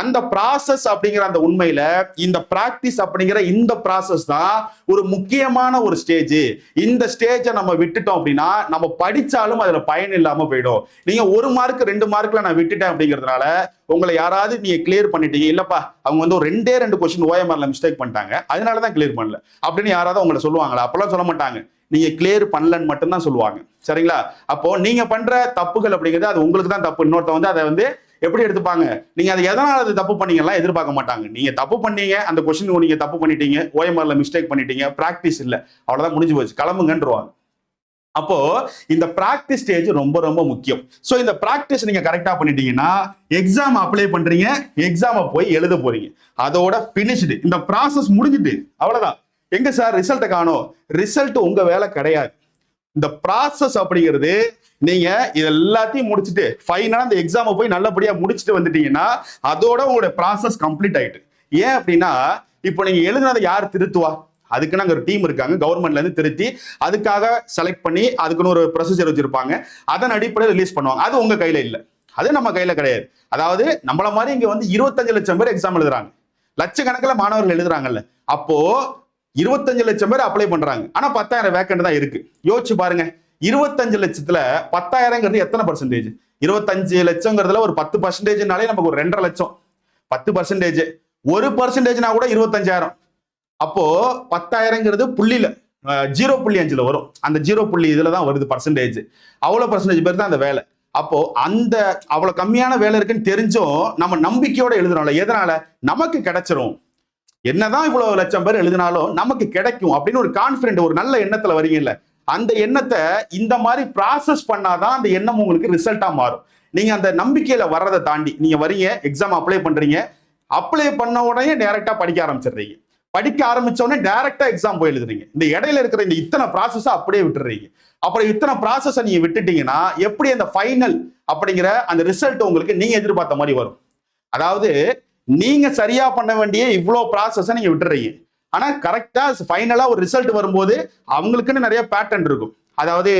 அந்த ப்ராசஸ் அப்படிங்கிற அந்த உண்மையில இந்த பிராக்டிஸ் அப்படிங்கிற இந்த ப்ராசஸ் தான் ஒரு முக்கியமான ஒரு ஸ்டேஜ். இந்த ஸ்டேஜை நம்ம விட்டுட்டோம் அப்படின்னா நம்ம படிச்சாலும் அதுல பயன் இல்லாம போயிடும். நீங்க 1 மார்க் 2 மார்க்ல நான் விட்டுட்டேன் அப்படிங்கிறதுனால உங்களை யாராவது நீங்க கிளியர் பண்ணிட்டீங்க, இல்லப்பா அவங்க வந்து ஒரு 2 கொஸ்டின் ஓஎம்ஆர்ல மிஸ்டேக் பண்ணிட்டாங்க அதனாலதான் கிளியர் பண்ணல அப்படின்னு யாராவது உங்களை சொல்லுவாங்களா? அப்பெல்லாம் சொல்ல மாட்டாங்க. நீங்க கிளியர் பண்ணலன்னு மட்டும்தான் சொல்லுவாங்க. சரிங்களா? அப்போ நீங்க பண்ற தப்புகள் அப்படிங்கிறது அது உங்களுக்கு தான் தப்பு. இன்னொருத்த வந்து அதை வந்து எப்படி எடுத்துப்பாங்க, நீங்க அதை எதனால அது தப்பு பண்ணீங்கலாம் எதிர்பார்க்க மாட்டாங்க. நீங்க தப்பு பண்ணீங்க, அந்த கொஸ்டின் நீங்க தப்பு பண்ணிட்டீங்க, ஓஎம்ஆர்ல மிஸ்டேக் பண்ணிட்டீங்க, பிராக்டிஸ் இல்ல, அவ்வளவுதான், முடிஞ்சு போச்சு, கிளம்புங்கன்றுவாங்க. அப்போ இந்த பிராக்டிஸ் ஸ்டேஜ் ரொம்ப ரொம்ப முக்கியம். சோ இந்த பிராக்டிஸ் நீங்க கரெக்டா பண்ணிட்டீங்கன்னா எக்ஸாம் அப்ளை பண்றீங்க, எக்ஸாம் போய் எழுத போறீங்க, அதோட பினிஷ்டு, இந்த ப்ராசஸ் முடிஞ்சிட்டு அவ்வளவுதான். எங்க சார் ரிசல்ட்டை காணோம்? ரிசல்ட் உங்க வேலை கிடையாது. இந்த ப்ராசஸ் அப்படிங்கிறது நீங்க இது எல்லாத்தையும் முடிச்சுட்டு ஃபைனலா இந்த எக்ஸாமை போய் நல்லபடியா முடிச்சுட்டு வந்துட்டீங்கன்னா அதோட உங்களுடைய ப்ராசஸ் கம்ப்ளீட் ஆயிட்டு. ஏன் அப்படின்னா இப்போ நீங்க எழுதுனதை யார் திருத்துவா? அதுக்குன்னு அங்க ஒரு டீம் இருக்காங்க, கவர்மெண்ட்ல இருந்து திருத்தி அதுக்காக செலக்ட் பண்ணி அதுக்குன்னு ஒரு ப்ரொசீஜர் வச்சிருப்பாங்க, அதன் அடிப்படையில் ரிலீஸ் பண்ணுவாங்க. அது உங்க கையில இல்ல, அது நம்ம கையில கிடையாது. அதாவது நம்மள மாதிரி இங்க வந்து 25 லட்சம் பேர் எக்ஸாம் எழுதுறாங்க, லட்சக்கணக்கில் மாணவர்கள் எழுதுறாங்கல்ல. அப்போ 25 லட்சம் பேர் அப்ளை பண்றாங்க, ஆனா 10,000 வேக்கண்ட் தான் இருக்கு. யோசிச்சு பாருங்க, 25 லட்சத்துல 10,000 எத்தனை பர்சன்டேஜ்? 25 லட்சங்கிறதுல ஒரு 10%னாலே நமக்கு ஒரு 2.5 லட்சம். 10%, 1%னா கூட 25,000. அப்போ 10,000 புள்ளியில 0.5 வரும். அந்த 0. இதுல தான் வருது பர்சன்டேஜ். அவ்வளவு பர்சன்டேஜ் பேர் தான் அந்த வேலை. அப்போ அந்த அவ்வளவு கம்மியான வேலை இருக்குன்னு தெரிஞ்சும் நம்ம நம்பிக்கையோட எழுதுறோம்ல, எதனால? நமக்கு கிடைச்சிரும், என்னதான் இவ்வளவு லட்சம் பேர் எழுதினாலும் நமக்கு கிடைக்கும் அப்படின்னு ஒரு கான்பிடென்ட், ஒரு நல்ல எண்ணத்துல வரீங்கல்ல, அந்த எண்ணத்தை இந்த மாதிரி ப்ராசஸ் பண்ணாதான் அந்த எண்ணம் உங்களுக்கு ரிசல்ட்டா மாறும். நீங்க அந்த நம்பிக்கையில வர்றதை தாண்டி நீங்க வரீங்க, எக்ஸாம் அப்ளை பண்றீங்க, அப்ளை பண்ண உடனே டைரக்டா படிக்க ஆரம்பிச்சிடுறீங்க, படிக்க ஆரம்பிச்ச உடனே டைரக்டா எக்ஸாம் போய் எழுதுறீங்க. இந்த இடையில இருக்கிற இந்த இத்தனை ப்ராசஸ் அப்படியே விட்டுறீங்க. அப்புறம் இத்தனை ப்ராசஸை நீங்க விட்டுட்டீங்கன்னா எப்படி அந்த ஃபைனல் அப்படிங்கிற அந்த ரிசல்ட் உங்களுக்கு நீங்க எதிர்பார்த்த மாதிரி வரும்? அதாவது நீங்க சரியா பண்ண வேண்டிய இவ்வளவு ப்ராசஸை நீங்க விட்டுறீங்க, ஆனா கரெக்டா ஃபைனலா ஒரு ரிசல்ட் வரும்போது அவங்களுக்குன்னு நிறைய பேட்டர்ன் இருக்கும். அதாவது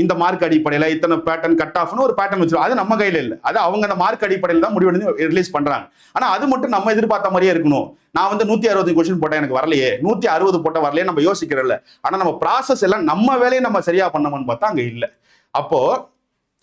இந்த மார்க் அடிப்படையில இத்தனை பேட்டர்ன் கட் ஆஃப்னு ஒரு பேட்டர்ன் வச்சிருக்கோம், அது நம்ம கையில இல்லை, அது அவங்க அந்த மார்க் அடிப்படையில் தான் முடிவு பண்ணி ரிலீஸ் பண்றாங்க. ஆனா அது மட்டும் நம்ம எதிர்பார்த்த மாதிரியே இருக்கணும். நான் வந்து 160 கொஸ்டின் போட்டேன் எனக்கு வரலையே, 160 போட்ட வரலையே நம்ம யோசிக்கிறோம்ல. ஆனா நம்ம ப்ராசஸ் எல்லாம் நம்ம வேலையை நம்ம சரியா பண்ணோம்னு பார்த்தா அங்க இல்லை. அப்போ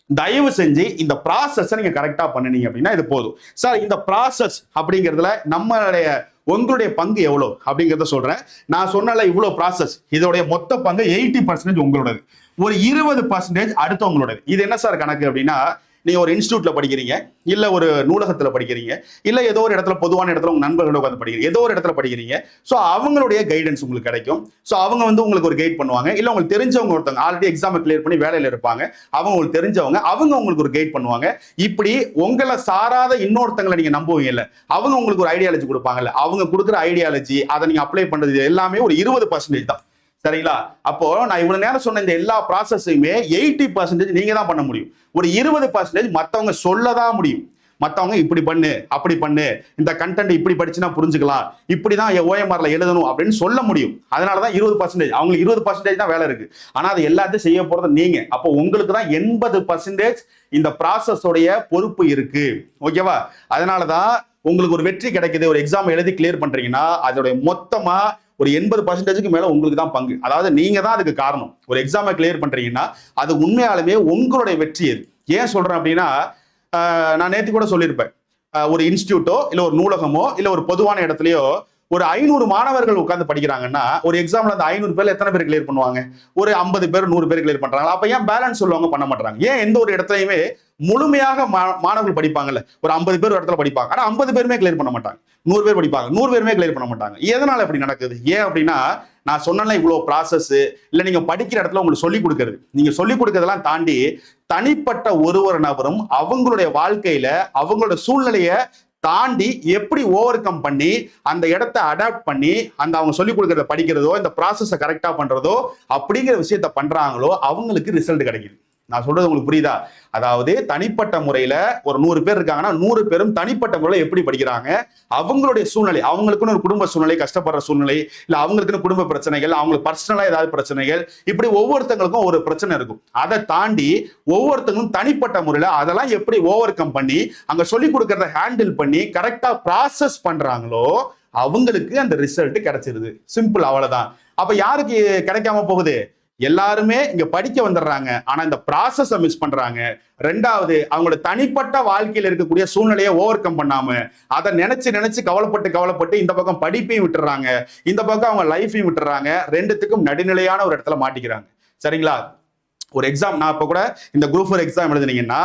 தயவு செஞ்சு இந்த ப்ராசஸ் நீங்க கரெக்டா பண்ணினீங்க அப்படின்னா இது போதும். சார் இந்த ப்ராசஸ் அப்படிங்கிறதுல நம்மளுடைய உங்களுடைய பங்கு எவ்வளவு அப்படிங்கிறத சொல்றேன். நான் சொன்னல இவ்வளவு ப்ராசஸ், இதோடைய மொத்த பங்கு 80% உங்களோடது, ஒரு 20% அடுத்தவங்களோடது. இது என்ன சார் கணக்கு அப்படின்னா, நீங்க ஒரு இன்ஸ்டியூட்ல படிக்கிறீங்க, இல்ல ஒரு நூலகத்துல படிக்கிறீங்க, இல்ல ஏதோ ஒரு இடத்துல பொதுவான இடத்துல உங்க நண்பர்களோட உட்காந்து படிக்கிறீங்க, ஏதோ ஒரு இடத்துல படிக்கிறீங்க. ஸோ அவங்களுடைய கைடன்ஸ் உங்களுக்கு கிடைக்கும். ஸோ அவங்க வந்து உங்களுக்கு ஒரு கைட் பண்ணுவாங்க, இல்ல உங்களுக்கு தெரிஞ்சவங்க ஒருத்தவங்க ஆல்ரெடி எக்ஸாம் கிளியர் பண்ணி வேலையில இருப்பாங்க, அவங்க உங்களுக்கு தெரிஞ்சவங்க, அவங்க உங்களுக்கு ஒரு கைட் பண்ணுவாங்க. இப்படி உங்களை சாராத இன்னொருத்தங்களை நீங்க நம்புவீங்கல்ல, அவங்க உங்களுக்கு ஒரு ஐடியாலஜி கொடுப்பாங்கல்ல, அவங்க கொடுக்குற ஐடியாலஜி அதை நீங்க அப்ளை பண்றது எல்லாமே ஒரு 20% தான். சரிங்களா? அப்போ நான் இவ்வளவு நேரம் சொன்ன இந்த எல்லா ப்ராசஸையுமே 80% நீங்க தான் பண்ண முடியும். ஒரு 20% மத்தவங்க சொல்லதான் முடியும். மத்தவங்க இப்படி பண்ணு, அப்படி பண்ணு, இந்த கண்டென்ட் இப்படி படிச்சுனா புரிஞ்சுக்கலாம், இப்படிதான் ஓஎம்ஆர்ல எழுதணும் அப்படின்னு சொல்ல முடியும். அதனாலதான் 20%, அவங்களுக்கு 20% தான் வேலை இருக்கு. ஆனா அது எல்லாத்தையும் செய்ய போறது நீங்க. அப்போ உங்களுக்கு தான் 80% இந்த ப்ராசஸோடைய பொறுப்பு இருக்கு. ஓகேவா? அதனாலதான் உங்களுக்கு ஒரு வெற்றி கிடைக்குது, ஒரு எக்ஸாம் எழுதி கிளியர் பண்றீங்கன்னா அதோட மொத்தமா ஒரு 80%க்கு மேல உங்களுக்கு தான் பங்கு. அதாவது நீங்க தான் அதுக்கு காரணம். ஒரு எக்ஸாமை கிளியர் பண்றீங்கன்னா அது உண்மையாலுமே உங்களுடைய வெற்றி. அது ஏன் சொல்றேன் அப்படின்னா, நான் நேற்று கூட சொல்லியிருப்பேன், ஒரு இன்ஸ்டியூட்டோ இல்ல ஒரு நூலகமோ இல்ல ஒரு பொதுவான இடத்துலயோ ஒரு 500 மாணவர்கள் உட்கார்ந்து படிக்கிறாங்கன்னா ஒரு எக்ஸாம்ல அந்த 500 பேர்ல எத்தனை பேர் கிளியர் பண்ணுவாங்க? ஒரு 50 பேர் 100 பேர் கிளியர் பண்றாங்க. அப்ப ஏன் பேலன்ஸ் சொல்லுவாங்க பண்ண மாட்டாங்க? ஏன் எந்த ஒரு இடத்துலயுமே முழுமையாக மாணவர்கள் படிப்பாங்கல்ல, ஒரு 50 பேர் ஒரு இடத்துல படிப்பாங்க, ஆனா 50 பேருமே கிளியர் பண்ண மாட்டாங்க. 100 பேர் படிப்பாங்க, 100 பேருமே கிளியர் பண்ண மாட்டாங்க. எதனால இப்படி நடக்குது? ஏன் அப்படின்னா, நான் சொன்னல இவ்வளவு ப்ராசஸ் இல்ல, நீங்க படிக்கிற இடத்துல உங்களுக்கு சொல்லிக் கொடுக்கிறது, நீங்க சொல்லிக் கொடுக்கறதெல்லாம் தாண்டி தனிப்பட்ட ஒரு நபரும் அவங்களுடைய வாழ்க்கையில அவங்களோட சூழ்நிலையை தாண்டி எப்படி ஓவர் கம் பண்ணி அந்த இடத்தை அடாப்ட் பண்ணி அந்த அவங்க சொல்லிக் கொடுக்கறத படிக்கிறதோ இந்த ப்ராசஸை கரெக்டா பண்றதோ அப்படிங்கிற விஷயத்த பண்றாங்களோ அவங்களுக்கு ரிசல்ட் கிடைக்குது. நான் சொல்றது உங்களுக்கு புரியுதா? அதாவது தனிப்பட்ட முறையில ஒரு 100 பேர் இருக்காங்கன்னா 100 பேரும் தனிப்பட்ட முறையில எப்படி படிக்கிறாங்க, அவங்களுடைய சூழ்நிலை, அவங்களுக்குன்னு ஒரு குடும்ப சூழ்நிலை, கஷ்டப்படுற சூழ்நிலை, இல்ல அவங்களுக்குன்னு குடும்ப பிரச்சனைகள், அவங்களுக்கு பர்சனலா ஏதாவது பிரச்சனைகள், இப்படி ஒவ்வொருத்தங்களுக்கும் ஒரு பிரச்சனை இருக்கும். அதை தாண்டி ஒவ்வொருத்தங்களும் தனிப்பட்ட முறையில அதெல்லாம் எப்படி ஓவர் கம் பண்ணி அங்க சொல்லிக் கொடுக்கறத ஹேண்டில் பண்ணி கரெக்டா ப்ராசஸ் பண்றாங்களோ அவங்களுக்கு அந்த ரிசல்ட் கிடைச்சிருது. சிம்பிள், அவ்வளவுதான். அப்ப யாருக்கு கிடைக்காம போகுது? எல்லாருமே இங்க படிக்க வந்துடுறாங்க, ஆனா இந்த ப்ராசஸ மிஸ் பண்றாங்க. ரெண்டாவது, அவங்களோட தனிப்பட்ட வாழ்க்கையில் இருக்கக்கூடிய சூழ்நிலையை ஓவர் கம் பண்ணாம அதை நினைச்சு கவலைப்பட்டு இந்த பக்கம் படிப்பையும் விட்டுறாங்க, இந்த பக்கம் அவங்க லைஃபையும் விட்டுறாங்க. ரெண்டுத்துக்கும் நடுநிலையான ஒரு இடத்துல மாட்டிக்கிறாங்க. சரிங்களா? ஒரு எக்ஸாம், நான் இப்ப கூட இந்த குரூப் 4 எக்ஸாம் எழுதுனீங்கன்னா,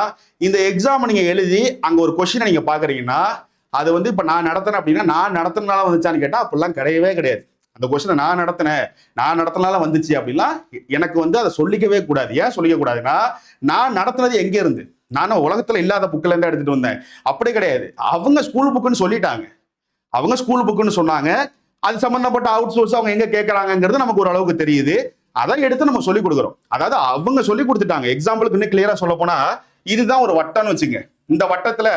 இந்த எக்ஸாம் நீங்க எழுதி அங்க ஒரு கொஸ்டினை நீங்க பாக்குறீங்கன்னா, அது வந்து இப்ப நான் நடத்தினேன் அப்படின்னா நான் நடத்தினால வந்துச்சான்னு கேட்டா அப்படிலாம் கிடையவே கிடையாது. அந்த கொஸ்டினை நான் நடத்தினால வந்துச்சு அப்படின்லாம் எனக்கு வந்து அதை சொல்லிக்கவே கூடாது. ஏன் சொல்லிக்க கூடாதுன்னா, நான் நடத்தினது எங்க இருந்து, நானும் உலகத்துல இல்லாத புக்கில இருந்து எடுத்துட்டு வந்தேன். அப்படி கிடையாது. அவங்க ஸ்கூல் புக்குன்னு சொல்லிட்டாங்க, அவங்க ஸ்கூல் புக்குன்னு சொன்னாங்க. அது சம்பந்தப்பட்ட அவுட் சோர்ஸ் அவங்க எங்க கேட்கறாங்கிறது நமக்கு ஒரு அளவுக்கு தெரியுது. அதை எடுத்து நம்ம சொல்லிக் கொடுக்குறோம். அதாவது அவங்க சொல்லி கொடுத்துட்டாங்க. எக்ஸாம்பிளுக்கு இன்னும் கிளியரா சொல்ல போனா, இதுதான் ஒரு வட்டம்னு வச்சுங்க. இந்த வட்டத்துல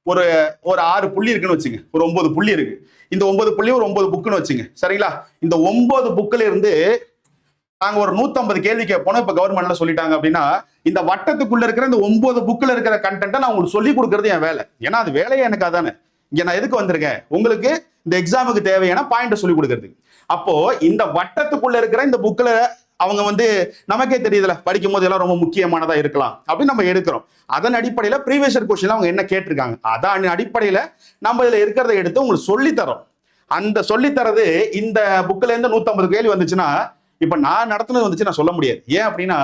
ஒரு 6 புள்ளி இருக்குன்னு வச்சுங்க, ஒரு 9 புள்ளி இருக்கு. இந்த 9 புள்ளி ஒரு 9 புக்குன்னு வச்சுங்க. சரிங்களா? இந்த 9 புக்ல இருந்து நாங்க ஒரு 150 கேள்வி கேட்போம். இப்ப கவர்மெண்ட்ல சொல்லிட்டாங்க அப்படின்னா, இந்த வட்டத்துக்குள்ள இருக்கிற இந்த 9 புக்ல இருக்கிற கண்டென்ட்டை நான் உங்களுக்கு சொல்லி கொடுக்கறது என் வேலை. ஏன்னா அது வேலையே எனக்கு அதானே. இங்க நான் எதுக்கு வந்திருக்கேன்? உங்களுக்கு இந்த எக்ஸாமுக்கு தேவையான பாயிண்ட சொல்லி கொடுக்கறது. அப்போ இந்த வட்டத்துக்குள்ள இருக்கிற இந்த புக்ல அவங்க வந்து நமக்கே தெரியுதுல, படிக்கும் போது எல்லாம் ரொம்ப முக்கியமானதா இருக்கலாம் அப்படின்னு நம்ம எடுக்கிறோம். அதன் அடிப்படையில ப்ரீவியஸ் இயர் கொஸ்டின் அவங்க என்ன கேட்டிருக்காங்க, அதன் அடிப்படையில நம்ம இதுல இருக்கிறத எடுத்து உங்களுக்கு சொல்லித்தரோம். அந்த சொல்லித்தரது இந்த புக்ல இருந்து 150 கேள்வி வந்துச்சுன்னா, இப்ப நான் நடத்துனது வந்துச்சு நான் சொல்ல முடியாது. ஏன் அப்படின்னா,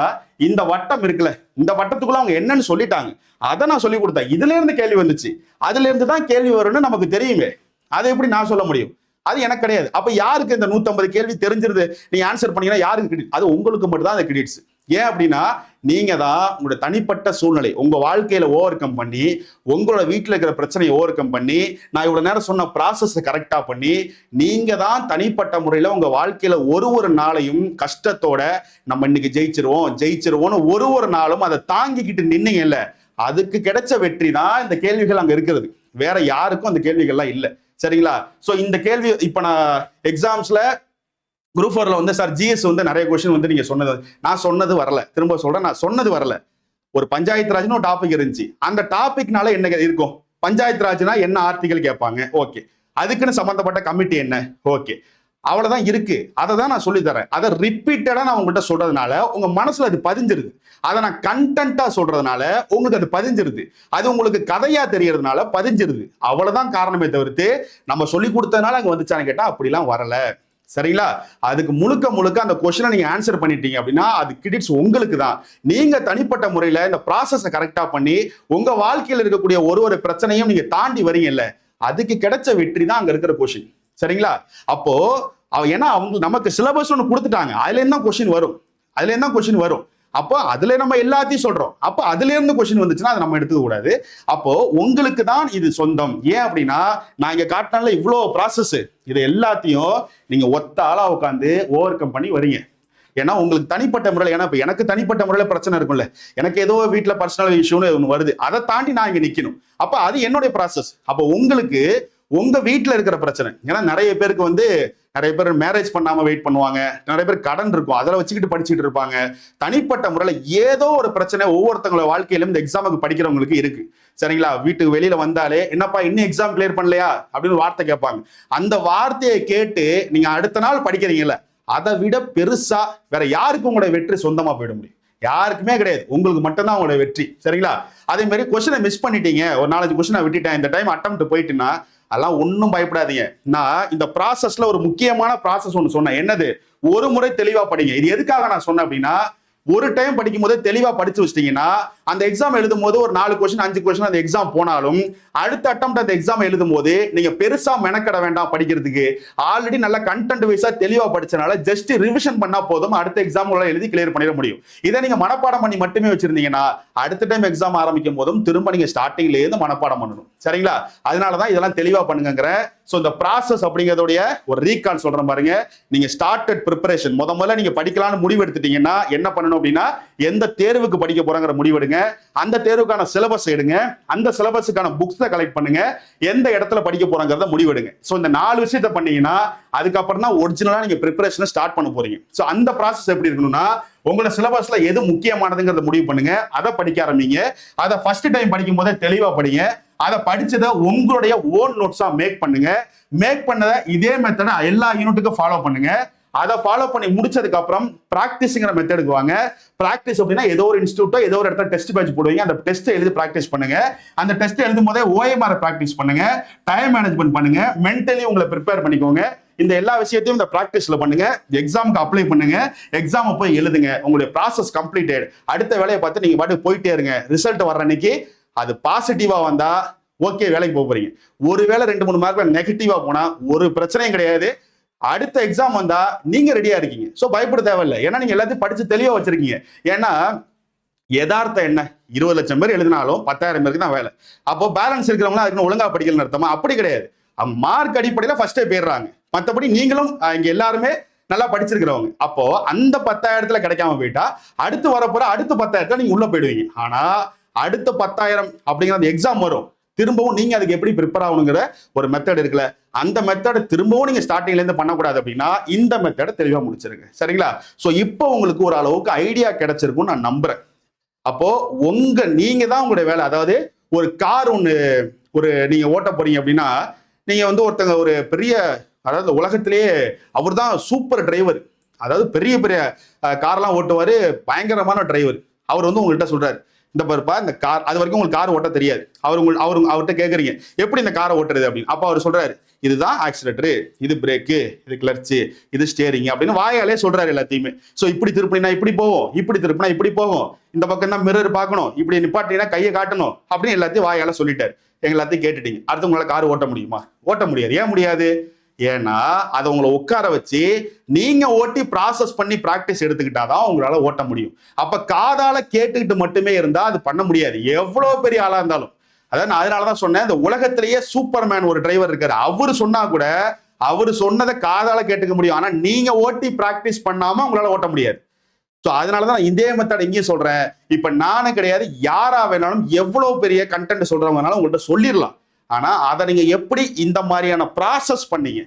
இந்த வட்டம் இருக்குல்ல, இந்த வட்டத்துக்குள்ள அவங்க என்னன்னு சொல்லிட்டாங்க, அதை நான் சொல்லி கொடுத்தேன். இதுல இருந்து கேள்வி வந்துச்சு, அதுல இருந்து தான் கேள்வி வரும்னு நமக்கு தெரியுமே, அதை எப்படி நான் சொல்ல முடியும்? அது எனக்கு கிடையாது. அப்ப யாருக்கு இந்த 150 கேள்வி தெரிஞ்சிருது நீங்க ஆன்சர் பண்ணீங்கன்னா யாருக்கு கிரெடிட்? அது உங்களுக்கு மட்டும் தான் அந்த கிரெடிட்ஸ். ஏன் அப்படின்னா, நீங்க தான் உங்களோட தனிப்பட்ட சூழ்நிலை உங்க வாழ்க்கையில ஓவர் கம் பண்ணி, உங்களோட வீட்டில் இருக்கிற பிரச்சனையை ஓவர் கம் பண்ணி, நான் இவ்வளவு நேரம் சொன்ன ப்ராசஸ் கரெக்டா பண்ணி, நீங்க தான் தனிப்பட்ட முறையில உங்க வாழ்க்கையில ஒரு நாளையும் கஷ்டத்தோட நம்ம இன்னைக்கு ஜெயிச்சிருவோம்னு ஒரு நாளும் அதை தாங்கிக்கிட்டு நின்னீங்கல்ல, அதுக்கு கிடைச்ச வெற்றி தான் இந்த கேள்விகள் அங்க இருக்கிறது. வேற யாருக்கும் அந்த கேள்விகள்லாம் இல்லை. சரிங்களா? சோ இந்த கேள்வி இப்ப நான் எக்ஸாம்ஸ்ல குரூப் 4ல வந்து சார் ஜிஎஸ் வந்து நிறைய கொஸ்டின் வந்து நீங்க சொன்னது, நான் சொன்னது வரல. திரும்ப சொல்றேன், நான் சொன்னது வரல. ஒரு பஞ்சாயத்து ராஜ்னு ஒரு டாபிக் இருந்துச்சு. அந்த டாபிக்னால என்ன இருக்கும்? பஞ்சாயத்து ராஜ்னா என்ன ஆர்டிகல் கேட்பாங்க, ஓகே. அதுக்குன்னு சம்பந்தப்பட்ட கமிட்டி என்ன, ஓகே. அவ்வளவுதான் இருக்கு. அதை தான் நான் சொல்லி தரேன். அதை ரிப்பீட்டடா நான் உங்கள்கிட்ட சொல்றதுனால உங்க மனசுல அது பதிஞ்சிருது. அதை நான் கண்டென்ட்டா சொல்றதுனால உங்களுக்கு அது பதிஞ்சிருது. அது உங்களுக்கு கதையா தெரியறதுனால பதிஞ்சிருது. அவ்வளவுதான் காரணமே தவிர்த்து நம்ம சொல்லி கொடுத்ததுனால அங்க வந்துச்சான்னு கேட்டா அப்படிலாம் வரல. சரிங்களா? அதுக்கு முழுக்க அந்த கொஸ்டினை நீங்க ஆன்சர் பண்ணிட்டீங்க அப்படின்னா அது கிரெடிட்ஸ் உங்களுக்கு தான். நீங்க தனிப்பட்ட முறையில இந்த ப்ராசஸை கரெக்டா பண்ணி உங்க வாழ்க்கையில் இருக்கக்கூடிய ஒரு பிரச்சனையும் நீங்க தாண்டி வரீங்கல்ல, அதுக்கு கிடைச்ச வெற்றி தான் அங்க இருக்கிற கொஸ்டின். சரிங்களா? அப்போ ஏன்னா அவங்க நமக்கு சிலபஸ் ஒன்று கொடுத்துட்டாங்க, அதுல இருந்தா கொஸ்டின் வரும். அப்போ அதுல நம்ம எல்லாத்தையும் சொல்றோம். அப்போ அதுல இருந்து கொஸ்டின் வந்துச்சுன்னா அதை நம்ம எடுத்துக்க கூடாது. அப்போ உங்களுக்கு தான் இது சொந்தம். ஏன் அப்படின்னா, நான் இங்க காட்டினால இவ்வளவு ப்ராசஸ், இது எல்லாத்தையும் நீங்க ஒத்த ஆளா உட்காந்து ஓவர் கம் பண்ணி வரீங்க. ஏன்னா உங்களுக்கு தனிப்பட்ட முறையில், ஏன்னா இப்ப எனக்கு தனிப்பட்ட முறையில் பிரச்சனை இருக்கும்ல, எனக்கு ஏதோ வீட்டுல பர்சனல் இஷ்யூன்னு ஒன்று வருது, அதை தாண்டி நான் இங்க நிக்கணும். அப்ப அது என்னுடைய ப்ராசஸ். அப்போ உங்களுக்கு உங்க வீட்டுல இருக்கிற பிரச்சனை, ஏன்னா நிறைய பேருக்கு வந்து நிறைய பேர் மேரேஜ் பண்ணாம வெயிட் பண்ணுவாங்க, நிறைய பேர் கடன் இருக்கும், அதில் வச்சுக்கிட்டு படிச்சுட்டு இருப்பாங்க. தனிப்பட்ட முறையில் ஏதோ ஒரு பிரச்சனை ஒவ்வொருத்தங்களோட வாழ்க்கையிலும் இந்த எக்ஸாமுக்கு படிக்கிறவங்களுக்கு இருக்கு. சரிங்களா? வீட்டுக்கு வெளியில வந்தாலே என்னப்பா இன்னும் எக்ஸாம் கிளியர் பண்ணலையா அப்படின்னு வார்த்தை கேட்பாங்க. அந்த வார்த்தையை கேட்டு நீங்க அடுத்த நாள் படிக்கிறீங்கல்ல, அதை விட பெருசா வேற யாருக்கும் உங்களோட வெற்றி சொந்தமா போயிட முடியும்? யாருக்குமே கிடையாது. உங்களுக்கு மட்டும்தான் உங்களோட வெற்றி. சரிங்களா? அதே மாதிரி கொஸ்டினை மிஸ் பண்ணிட்டீங்க, ஒரு 4-5 கொஸ்டினை விட்டுட்டேன், இந்த டைம் அட்டெம்ப்ட் போயிட்டுன்னா அதெல்லாம் ஒன்றும் பயப்படாதீங்க. நான் இந்த ப்ராசஸ்ல ஒரு முக்கியமான ப்ராசஸ் ஒன்று சொன்னேன். என்னது? ஒரு முறை தெளிவா படிங்க. இது எதுக்காக நான் சொன்னேன் அப்படின்னா, ஒரு டைம் படிக்கும் போது தெளிவா படிச்சு வச்சிட்டீங்கன்னா அந்த எக்ஸாம் எழுதும் போது ஒரு 4 கொஸ்டின் 5 கொஸ்டின் அந்த எக்ஸாம் போனாலும் அடுத்த அட்டெம்ப்ட் அந்த எக்ஸாம் எழுதும் போது நீங்க பெருசா மெனக்கட வேண்டாம் படிக்கிறதுக்கு. ஆல்ரெடி நல்ல கண்டென்ட் வைஸா தெளிவா படிச்சனால ஜஸ்ட் ரிவிஷன் பண்ணா போதும், அடுத்த எக்ஸாம் எழுதி கிளியர் பண்ணிட முடியும். இதை நீங்க மனப்பாடம் பண்ணி மட்டுமே வச்சிருந்தீங்கன்னா அடுத்த டைம் எக்ஸாம் ஆரம்பிக்கும் போதும் திரும்ப நீங்க ஸ்டார்டிங்ல இருந்து மனப்பாடம் பண்ணணும். சரிங்களா? அதனாலதான் இதெல்லாம் தெளிவா பண்ணுங்கிற. சோ இந்த ப்ராசஸ் அப்படிங்கறதுடைய ஒரு ரீகால் சொல்றேன் பாருங்க. நீங்க ஸ்டார்டட் ப்ரிப்பரேஷன் முதல்ல நீங்க படிக்கலாம்னு முடிவு எடுத்துட்டீங்கன்னா என்ன பண்ணணும் அப்படின்னா, எந்த தேர்வுக்கு படிக்க போறாங்கிற முடிவெடுங்க, அந்த தேர்வுக்கான சிலபஸ் எடுங்க, அந்த சிலபஸுக்கான புக்ஸை கலெக்ட் பண்ணுங்க, எந்த இடத்துல படிக்க போறாங்கிறத முடிவெடுங்க. சோ இந்த 4 விஷயத்தை பண்ணீங்கன்னா அதுக்கப்புறம் தான் ஒரிஜினலா நீங்க ப்ரிப்பரேஷனை ஸ்டார்ட் பண்ண போறீங்க. சோ அந்த ப்ராசஸ் எப்படி இருக்கணும்னா, உங்களோட சிலபஸ்ல எது முக்கியமானதுங்கிறத முடிவு பண்ணுங்க, அதை படிக்க ஆரம்பிங்க. அதை ஃபர்ஸ்ட் டைம் படிக்கும் போதே தெளிவா படிங்க. அதை படிச்சதை உங்களுடைய ஓன் நோட்ஸா மேக் பண்ணுங்க. மேக் பண்ணதை இதே மெத்தடை எல்லா யூனிட்டுக்கும் ஃபாலோ பண்ணுங்க. அதை ஃபாலோ பண்ணி முடிச்சதுக்கு அப்புறம் பிராக்டிஸ்ங்கிற மெத்தடுக்கு வாங்க. பிராக்டிஸ் அப்படின்னா ஏதோ ஒரு இன்ஸ்டியூட்டோ ஏதோ ஒரு இடத்துல டெஸ்ட் பேட்ச் போடுவீங்க, அந்த டெஸ்ட் எழுதி பிராக்டிஸ் பண்ணுங்க. அந்த டெஸ்ட் எழுதும் போதே OMR பிராக்டிஸ் பண்ணுங்க, டைம் மேனேஜ்மெண்ட் பண்ணுங்க, மென்டலி உங்களை ப்ரிப்பேர் பண்ணிக்கோங்க. இந்த எல்லா விஷயத்தையும் இந்த பிராக்டிஸ்ல பண்ணுங்க. எக்ஸாமுக்கு அப்ளை பண்ணுங்க, எக்ஸாம் போய் எழுதுங்க. உங்களுடைய ப்ராசஸ் கம்ப்ளீட்டட். அடுத்த வேலையை பார்த்து நீங்க பாட்டு போயிட்டே இருங்க. ரிசல்ட் வர்ற அன்னைக்கு அது பாசிட்டிவா வந்தா ஓகே, வேலைக்கு போக போறீங்க. ஒருவேளை 2-3 மார்க்ல நெகட்டிவா போனா ஒரு பிரச்சனையும் கிடையாது. அடுத்த எக்ஸாம் வந்தா நீங்க ரெடியா இருக்கீங்க. சோ பயப்பட தேவையில்லை. ஏன்னா நீங்க எல்லாத்தையும் படிச்சு தெளிவா வச்சிருக்கீங்க. ஏன்னா யதார்த்தம் என்ன, 20 லட்சம் பேர் எழுதினாலும் 10,000 பேருக்கு தான் வேலை. அப்போ பேலன்ஸ் இருக்கிறவங்க அதுக்கு ஒழுங்கா படிக்கலன்னு அர்த்தமா? அப்படி கிடையாது. மார்க் அடிப்படையில ஃபர்ஸ்டே போயிடுறாங்க. மற்றபடி நீங்களும் இங்க எல்லாருமே நல்லா படிச்சிருக்கிறவங்க. அப்போ அந்த 10,000 கிடைக்காம போயிட்டா அடுத்து வரப்போற அடுத்த 10,000 நீங்க உள்ள போயிடுவீங்க. ஆனா அடுத்த 10,000 அப்படிங்கிற அந்த எக்ஸாம் வரும். திரும்பவும் நீங்க அதுக்கு எப்படி ப்ரிப்பேர் ஆகணுங்கிற ஒரு மெத்தட் இருக்குல்ல, அந்த மெத்தடை திரும்பவும் நீங்க ஸ்டார்டிங்ல இருந்து பண்ணக்கூடாது. அப்படின்னா இந்த மெத்தடை தெளிவா முடிச்சிருங்க. சரிங்களா? சோ இப்போ உங்களுக்கு ஒரு அளவுக்கு ஐடியா கிடைச்சிருக்கும்னு நான் நம்புறேன். அப்போ நீங்க தான் உங்களுடைய வேலை. அதாவது ஒரு கார் ஒரு நீங்க ஓட்ட போறீங்க அப்படின்னா, நீங்க ஒருத்தங்க ஒரு பெரிய, அதாவது உலகத்திலேயே அவர் தான் சூப்பர் டிரைவர், அதாவது பெரிய பெரிய கார்லாம் ஓட்டுவாரு, பயங்கரமான டிரைவர். அவர் உங்கள்கிட்ட சொல்றாரு, இந்த பாருப்பா இந்த கார், அது வரைக்கும் உங்களுக்கு கார் ஓட்ட தெரியாது. அவர்கிட்ட கேட்குறீங்க எப்படி இந்த காரை ஓட்டுறது அப்படின்னு. அப்போ அவர் சொல்றாரு, இதுதான் ஆக்சிலேட்டரு, இது பிரேக்கு, இது கிளர்ச்சி, இது ஸ்டேரிங் அப்படின்னு வாயாலே சொல்றாரு எல்லாத்தையுமே. ஸோ இப்படி திருப்பினா இப்படி போகும், இப்படி திருப்பினா இப்படி போகும், இந்த பக்கம் தான் மிரர் பார்க்கணும், இப்படி நிப்பாட்டினா கையை காட்டணும் அப்படின்னு எல்லாத்தையும் வாயால சொல்லிட்டாரு. எல்லாத்தையும் கேட்டுட்டீங்க. அடுத்து உங்களால கார் ஓட்ட முடியுமா? ஓட்ட முடியாது. ஏன் முடியாது? ஏன்னா அதை உங்களை உட்கார வச்சு நீங்க ஓட்டி ப்ராசஸ் பண்ணி பிராக்டிஸ் எடுத்துக்கிட்டாதான் உங்களால ஓட்ட முடியும். அப்ப காதால கேட்டுக்கிட்டு மட்டுமே இருந்தா அது பண்ண முடியாது, எவ்வளவு பெரிய ஆளா இருந்தாலும். அதாவது நான் அதனாலதான் சொன்னேன், இந்த உலகத்திலேயே சூப்பர்மேன் ஒரு டிரைவர் இருக்காரு, அவரு சொன்னா கூட அவரு சொன்னதை காதால கேட்டுக்க முடியும். ஆனா நீங்க ஓட்டி பிராக்டிஸ் பண்ணாம உங்களால ஓட்ட முடியாது. ஸோ அதனாலதான் இதே மெத்தட் இங்கேயும் சொல்றேன். இப்ப நானும் கிடையாது, யாரா வேணாலும் எவ்வளவு பெரிய கண்டென்ட் சொல்றவங்கனாலும் உங்கள்கிட்ட சொல்லிடலாம். ஆனா அதை நீங்க எப்படி இந்த மாதிரியான ப்ராசஸ் பண்ணீங்க,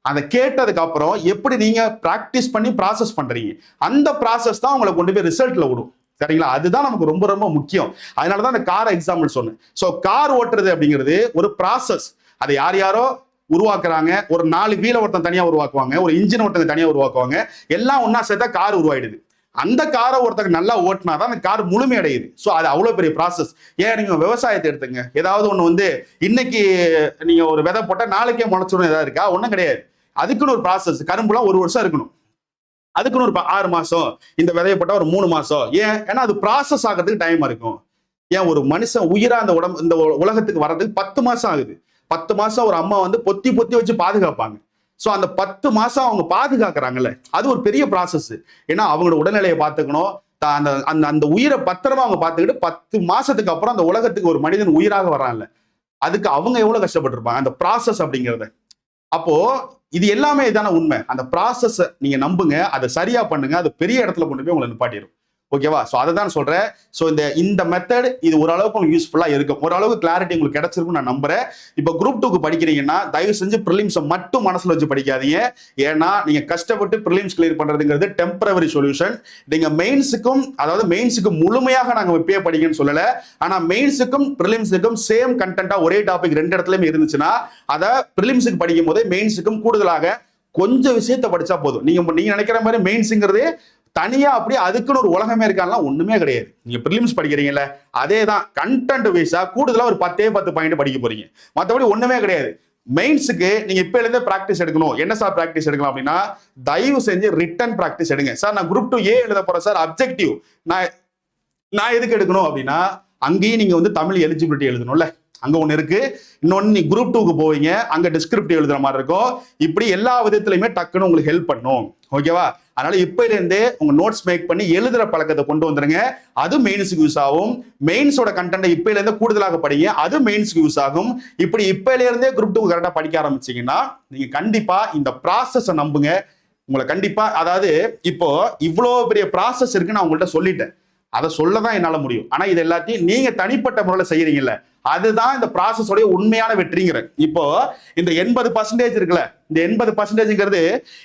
அதை கேட்டதுக்கு அப்புறம் எப்படி நீங்க பிராக்டிஸ் பண்ணி ப்ராசஸ் பண்றீங்க, அந்த ப்ராசஸ் தான் உங்களை கொண்டு போய் ரிசல்ட்ல விடும். சரிங்களா? அதுதான் நமக்கு ரொம்ப ரொம்ப முக்கியம். அதனாலதான் அந்த கார் எக்ஸாம்பிள் சொன்னேன். ஸோ கார் ஓட்டுறது அப்படிங்கிறது ஒரு ப்ராசஸ். அதை யாரோ உருவாக்குறாங்க. ஒரு 4 வீலை ஒருத்தன் தனியா உருவாக்குவாங்க, ஒரு இன்ஜின் ஒருத்தங்க தனியா உருவாக்குவாங்க, எல்லாம் ஒன்னா சேர்த்தா கார் உருவாயிடுது. அந்த காரை ஒருத்தங்க நல்லா ஓட்டினாதான் அந்த கார் முழுமையடையுது. ஸோ அது அவ்வளவு பெரிய ப்ராசஸ். ஏன் நீங்க விவசாயத்தை எடுத்துங்க, ஏதாவது ஒண்ணு இன்னைக்கு நீங்க ஒரு விதை போட்டா நாளைக்கே முளைச்சிடும் ஏதாவது இருக்கா? ஒன்றும் கிடையாது. அதுக்குன்னு ஒரு ப்ராசஸ். கரும்புலாம் 1 வருஷம் இருக்கணும், அதுக்குன்னு ஒரு 6 மாசம், இந்த விதையை போட்டா ஒரு 3 மாசம். ஏன்னா அது ப்ராசஸ் ஆகிறதுக்கு டைம் இருக்கும். ஏன் ஒரு மனுஷன் உயிரா இந்த உலகத்துக்கு வர்றதுக்கு 10 மாசம் ஆகுது. 10 மாசம் ஒரு அம்மா பொத்தி பொத்தி வச்சு பாதுகாப்பாங்க. ஸோ அந்த 10 மாசம் அவங்க பாதுகாக்கிறாங்கல்ல, அது ஒரு பெரிய ப்ராசஸ். ஏன்னா அவங்களோட உடல்நிலையை பார்த்துக்கணும், அந்த உயிரை பத்திரமா அவங்க பார்த்துக்கிட்டு 10 மாசத்துக்கு அப்புறம் அந்த உலகத்துக்கு ஒரு மனிதன் உயிராக வர்றான்ல, அதுக்கு அவங்க எவ்வளவு கஷ்டப்பட்டிருப்பாங்க, அந்த ப்ராசஸ் அப்படிங்கிறத. அப்போ இது எல்லாமே இதான உண்மை. அந்த ப்ராசஸ் நீங்க நம்புங்க, அதை சரியா பண்ணுங்க, அது பெரிய இடத்துல கொண்டு போய் உங்களை நிப்பாட்டிடும். ஓகேவா? ஸோ அதை தான் சொல்றேன். ஸோ இந்த மெத்தட் இது ஓரளவுக்கு உங்களுக்கு யூஸ்ஃபுல்லா இருக்கும், ஓரளவுக்கு கிளாரிட்டி உங்களுக்கு கிடைச்சிருக்கும் நான் நம்புறேன். இப்போ குரூப் 2க்கு படிக்கிறீங்கன்னா தயவு செஞ்சு ப்ரிலிம்ஸை மட்டும் மனசுல வச்சு படிக்காதீங்க. ஏன்னா நீங்க கஷ்டப்பட்டு ப்ரிலிம்ஸ் கிளியர் பண்றதுங்கிறது டெம்பரவரி சொல்யூஷன். நீங்க மெயின்ஸுக்கு முழுமையாக நாங்க இப்பயே படிக்கணும்னு சொல்லல. ஆனா மெயின்ஸுக்கும் ப்ரிலிம்ஸுக்கும் சேம் கண்டென்ட்டா ஒரே டாபிக் 2 இடத்துலயுமே இருந்துச்சுன்னா அதை ப்ரிலிம்ஸுக்கு படிக்கும் போதே மெயின்ஸுக்கும் கூடுதலாக கொஞ்சம் விஷயத்தை படிச்சா போதும். நீங்க நினைக்கிற மாதிரி மெயின்ஸுங்கிறது தனியா அப்படி அதுக்குன்னு ஒரு உலகமே இருக்கான்லாம் ஒண்ணுமே கிடையாது. நீங்க ப்ரிலிம்ஸ் படிக்கிறீங்கல்ல, அதே தான் கண்டென்ட் வைஸா கூடுதலா ஒரு 10 பாயிண்ட் படிக்க போறீங்க. மற்றபடி ஒண்ணுமே கிடையாது. மெயின்ஸுக்கு நீங்க இப்ப இருந்தே பிராக்டிஸ் எடுக்கணும். என்ன சார் பிராக்டிஸ் எடுக்கலாம் அப்படின்னா, தயவு செஞ்சு ரிட்டன் பிராக்டிஸ் எடுங்க. சார் நான் குரூப் 2A எழுத போறேன் சார், அப்ஜெக்டிவ் நான் எதுக்கு எடுக்கணும் அப்படின்னா, அங்கேயும் நீங்க வந்து தமிழ் எலிஜிபிலிட்டி எழுதணும்ல, அங்க ஒண்ணு இருக்கு. இன்னொன்னு நீ குரூப் 2க்கு போவீங்க, அங்க டிஸ்கிரிப்டிவ் எழுதுற மாதிரி இருக்கும். இப்படி எல்லா விதத்திலுமே டக்குன்னு உங்களுக்கு ஹெல்ப் பண்ணும். ஓகேவா? அதனால இப்ப இருந்தே உங்க நோட்ஸ் மேக் பண்ணி எழுதுற பழக்கத்தை கொண்டு வந்துருங்க. அது மெயின்ஸுக்கு யூஸ் ஆகும். மெயின்ஸோட கண்டென்ட் இப்ப இருந்தே கூடுதலாக படிங்க, அது மெயின்ஸ்க்கு யூஸ் ஆகும். இப்படி இப்ப இருந்தே குரூப் 2 கரெக்டா படிக்க ஆரம்பிச்சீங்கன்னா நீங்க கண்டிப்பா இந்த ப்ராசஸ் நம்புங்க. உங்களை கண்டிப்பா, அதாவது இப்போ இவ்வளவு பெரிய ப்ராசஸ் இருக்கு நான் உங்கள்கிட்ட சொல்லிட்டேன், அதை சொல்லதான் என்னால முடியும். ஆனா இது எல்லாத்தையும் நீங்க தனிப்பட்ட முறையில் செய்யறீங்கல்ல, அதுதான் இந்த ப்ராசஸோடைய உண்மையான வெற்றிங்கிற. இப்போ இந்த 80% இருக்குல்ல, இந்த 80%ங்கிறது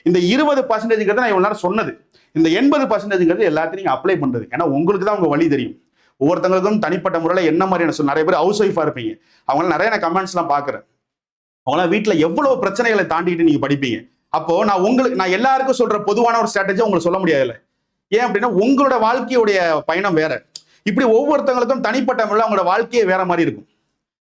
இந்த 20%ங்கிறது நான் இவ்வளவு நேரம் சொன்னது. இந்த 80%ங்கிறது எல்லாத்தையும் நீங்க அப்ளை பண்றது. ஏன்னா உங்களுக்கு தான் உங்க வழி தெரியும். ஒவ்வொருத்தங்களுக்கும் தனிப்பட்ட முறையில் என்ன மாதிரியான நிறைய பேர் ஹவுஸ் ஒய்ஃபா இருப்பீங்க, அவங்களாம் நிறைய நான் கமெண்ட்ஸ் எல்லாம் பாக்குறேன். அவங்களாம் வீட்டுல எவ்வளவு பிரச்சனைகளை தாண்டிட்டு நீங்க படிப்பீங்க. அப்போ நான் எல்லாருக்கும் சொல்ற பொதுவான ஒரு ஸ்ட்ராட்டஜி உங்களுக்கு சொல்ல முடியாதுல்ல. ஏன் அப்படின்னா உங்களோட வாழ்க்கையுடைய பயணம் வேற. இப்படி ஒவ்வொருத்தங்களுக்கும் தனிப்பட்ட முறையில் அவங்களோட வாழ்க்கையே வேற மாதிரி இருக்கும்.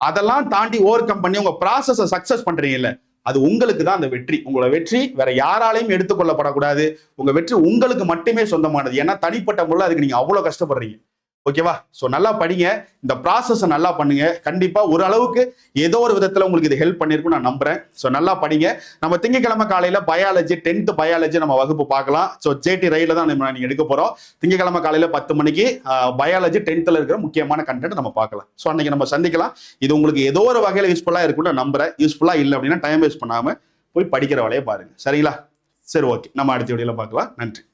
அதெல்லாம் தாண்டி ஓவர் கம் பண்ணி உங்க ப்ராசஸை சக்சஸ் பண்றீங்கல்ல, அது உங்களுக்கு தான் அந்த வெற்றி. உங்களோட வெற்றி வேற யாராலையும் எடுத்துக்கொள்ளப்படக்கூடாது. உங்க வெற்றி உங்களுக்கு மட்டுமே சொந்தமானது. ஏன்னா தனிப்பட்ட முறையில் அதுக்கு நீங்க அவ்வளவு கஷ்டப்படுறீங்க. ஓகேவா? ஸோ நல்லா படிங்க, இந்த ப்ராசஸை நல்லா பண்ணுங்க. கண்டிப்பா ஒரு அளவுக்கு ஏதோ ஒரு விதத்துல உங்களுக்கு இது ஹெல்ப் பண்ணிருக்கும் நான் நம்புறேன். ஸோ நல்லா படிங்க. நம்ம திங்கக்கிழமை காலையில பயாலஜி 10th பயாலஜி நம்ம வகுப்பு பார்க்கலாம். ஸோ ஜேடி ரயில தான் நீங்க எடுக்க போறோம். திங்கக்கிழமை காலையில 10 மணிக்கு பயாலஜி 10th இருக்கிற முக்கியமான கண்டென்ட் நம்ம பார்க்கலாம். ஸோ அன்னைக்கு நம்ம சந்திக்கலாம். இது உங்களுக்கு ஏதோ ஒரு வகையில யூஸ்ஃபுல்லா இருக்கும்னு நான் நம்புறேன். யூஸ்ஃபுல்லா இல்லை அப்படின்னா டைம் வேஸ்ட் பண்ணாம போய் படிக்கிற வேலையை பாருங்க. சரிங்களா? சரி, ஓகே, நம்ம அடுத்த வீடியோல பார்க்கலாம். நன்றி.